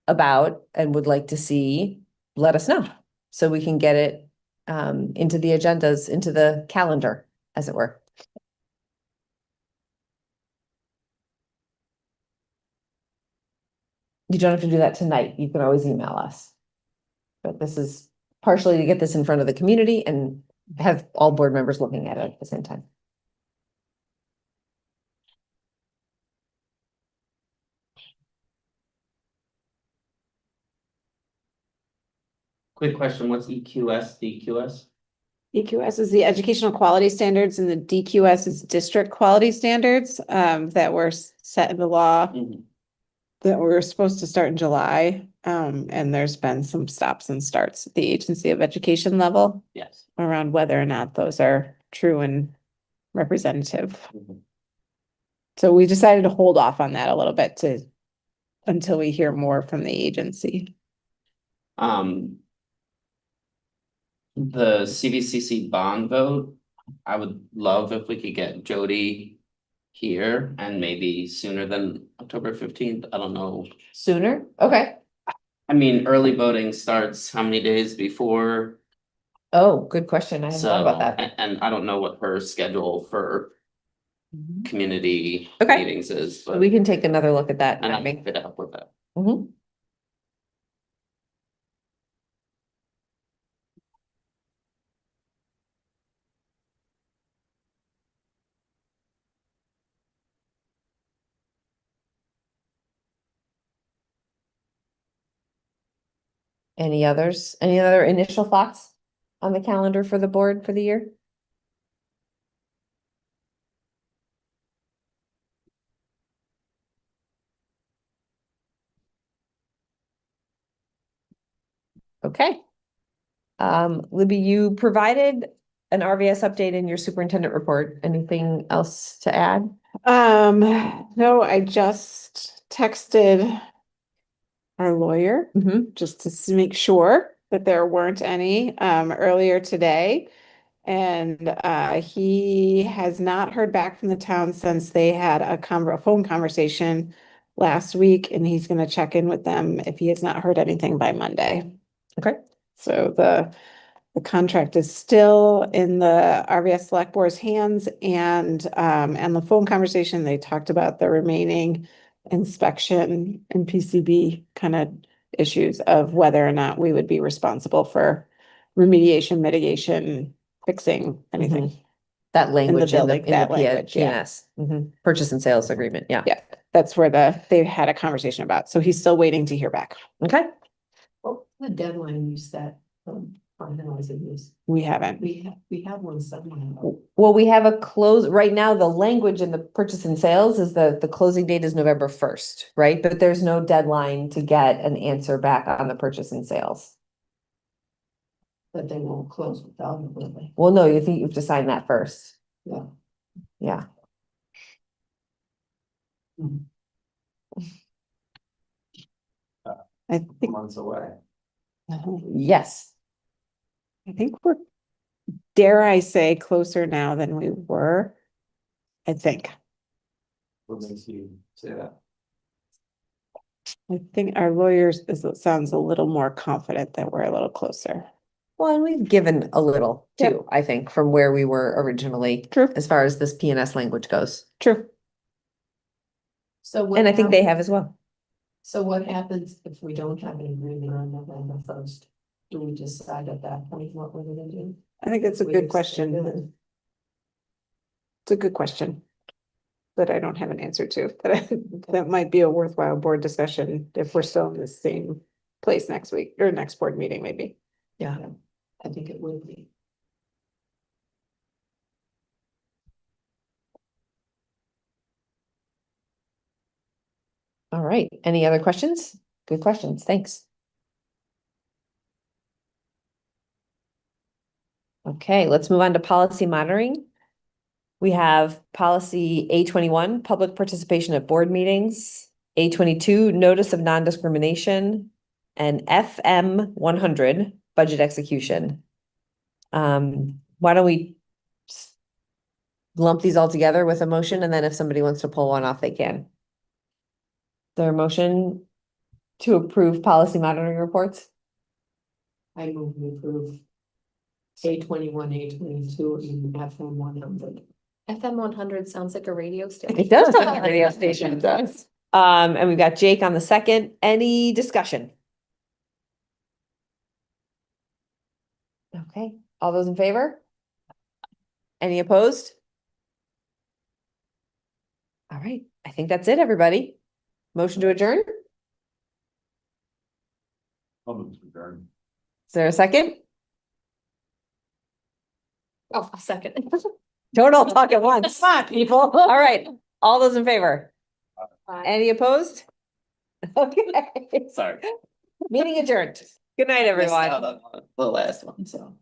about and would like to see, let us know. So we can get it into the agendas, into the calendar, as it were. You don't have to do that tonight. You can always email us. But this is partially to get this in front of the community and have all board members looking at it at the same time. Quick question, what's EQS, DQS? EQS is the educational quality standards and the DQS is district quality standards that were set in the law that were supposed to start in July. And there's been some stops and starts at the agency of education level Yes. around whether or not those are true and representative. So we decided to hold off on that a little bit until we hear more from the agency. The CVCC bond vote, I would love if we could get Jody here and maybe sooner than October 15th. I don't know. Sooner? Okay. I mean, early voting starts how many days before? Oh, good question. I hadn't thought So, about that. and I don't know what her schedule for community Okay. meetings is, So but we can take another look at that. and I timing. can fit up with that. Mhm. Any others? Any other initial thoughts on the calendar for the board for the year? Okay. Libby, you provided an RVS update in your superintendent report. Anything else to add? No, I just texted our lawyer Mm-hmm. just to make sure that there weren't any earlier today. And he has not heard back from the town since they had a phone conversation last week, and he's gonna check in with them if he has not heard anything by Monday. Okay. So the contract is still in the RVS Select Board's hands, and the phone conversation, they talked about the remaining inspection and PCB kind of issues of whether or not we would be responsible for remediation, mitigation, fixing anything. That language in the, building, that language, yeah. PNS, purchase and sales agreement, yeah. Yeah, that's where they had a conversation about, so he's still waiting to hear back. Okay, Well, the deadline you set, finalizing this, We haven't. we have one somewhere. well, we have a close, right now, the language in the purchase and sales is the closing date is November 1st, right? But there's no deadline to get an answer back on the purchase and sales. But they won't close without it, will they? Well, no, you think you have to sign that first. Yeah. Yeah. I think, Months away. Yes. I think we're, dare I say, closer now than we were. I think. What makes you say that? I think our lawyers, sounds a little more confident that we're a little closer. Well, and we've given a little Yep. too, I think, from where we were originally. True. As far as this PNS language goes. True. So what And I think they hap- have as well. So what happens if we don't have an agreement on November 1st? Do we decide at that point what we're gonna do? I think it's a We good extend question. it? It's a good question. That I don't have an answer to, that might be a worthwhile board discussion if we're still in the same place next week or next board meeting, maybe. Yeah, I think it would be. All right, any other questions? Good questions, thanks. Okay, let's move on to policy monitoring. We have policy A21, public participation at board meetings, A22, notice of non-discrimination, and FM 100, budget execution. Why don't we lump these all together with a motion, and then if somebody wants to pull one off, they can. Is there a motion to approve policy monitoring reports? I move to approve A21, A22, and FM 100. FM 100 sounds like a radio station. It does sound like a radio station. It does. And we've got Jake on the second. Any discussion? Okay, all those in favor? Any opposed? All right, I think that's it, everybody. Motion to adjourn? Is there a second? Oh, a second. Don't all talk at once. Come on, people. All right, all those in favor? Any opposed? Okay. Sorry. Meeting adjourned. Good night, Missed everyone. out on The last one, so.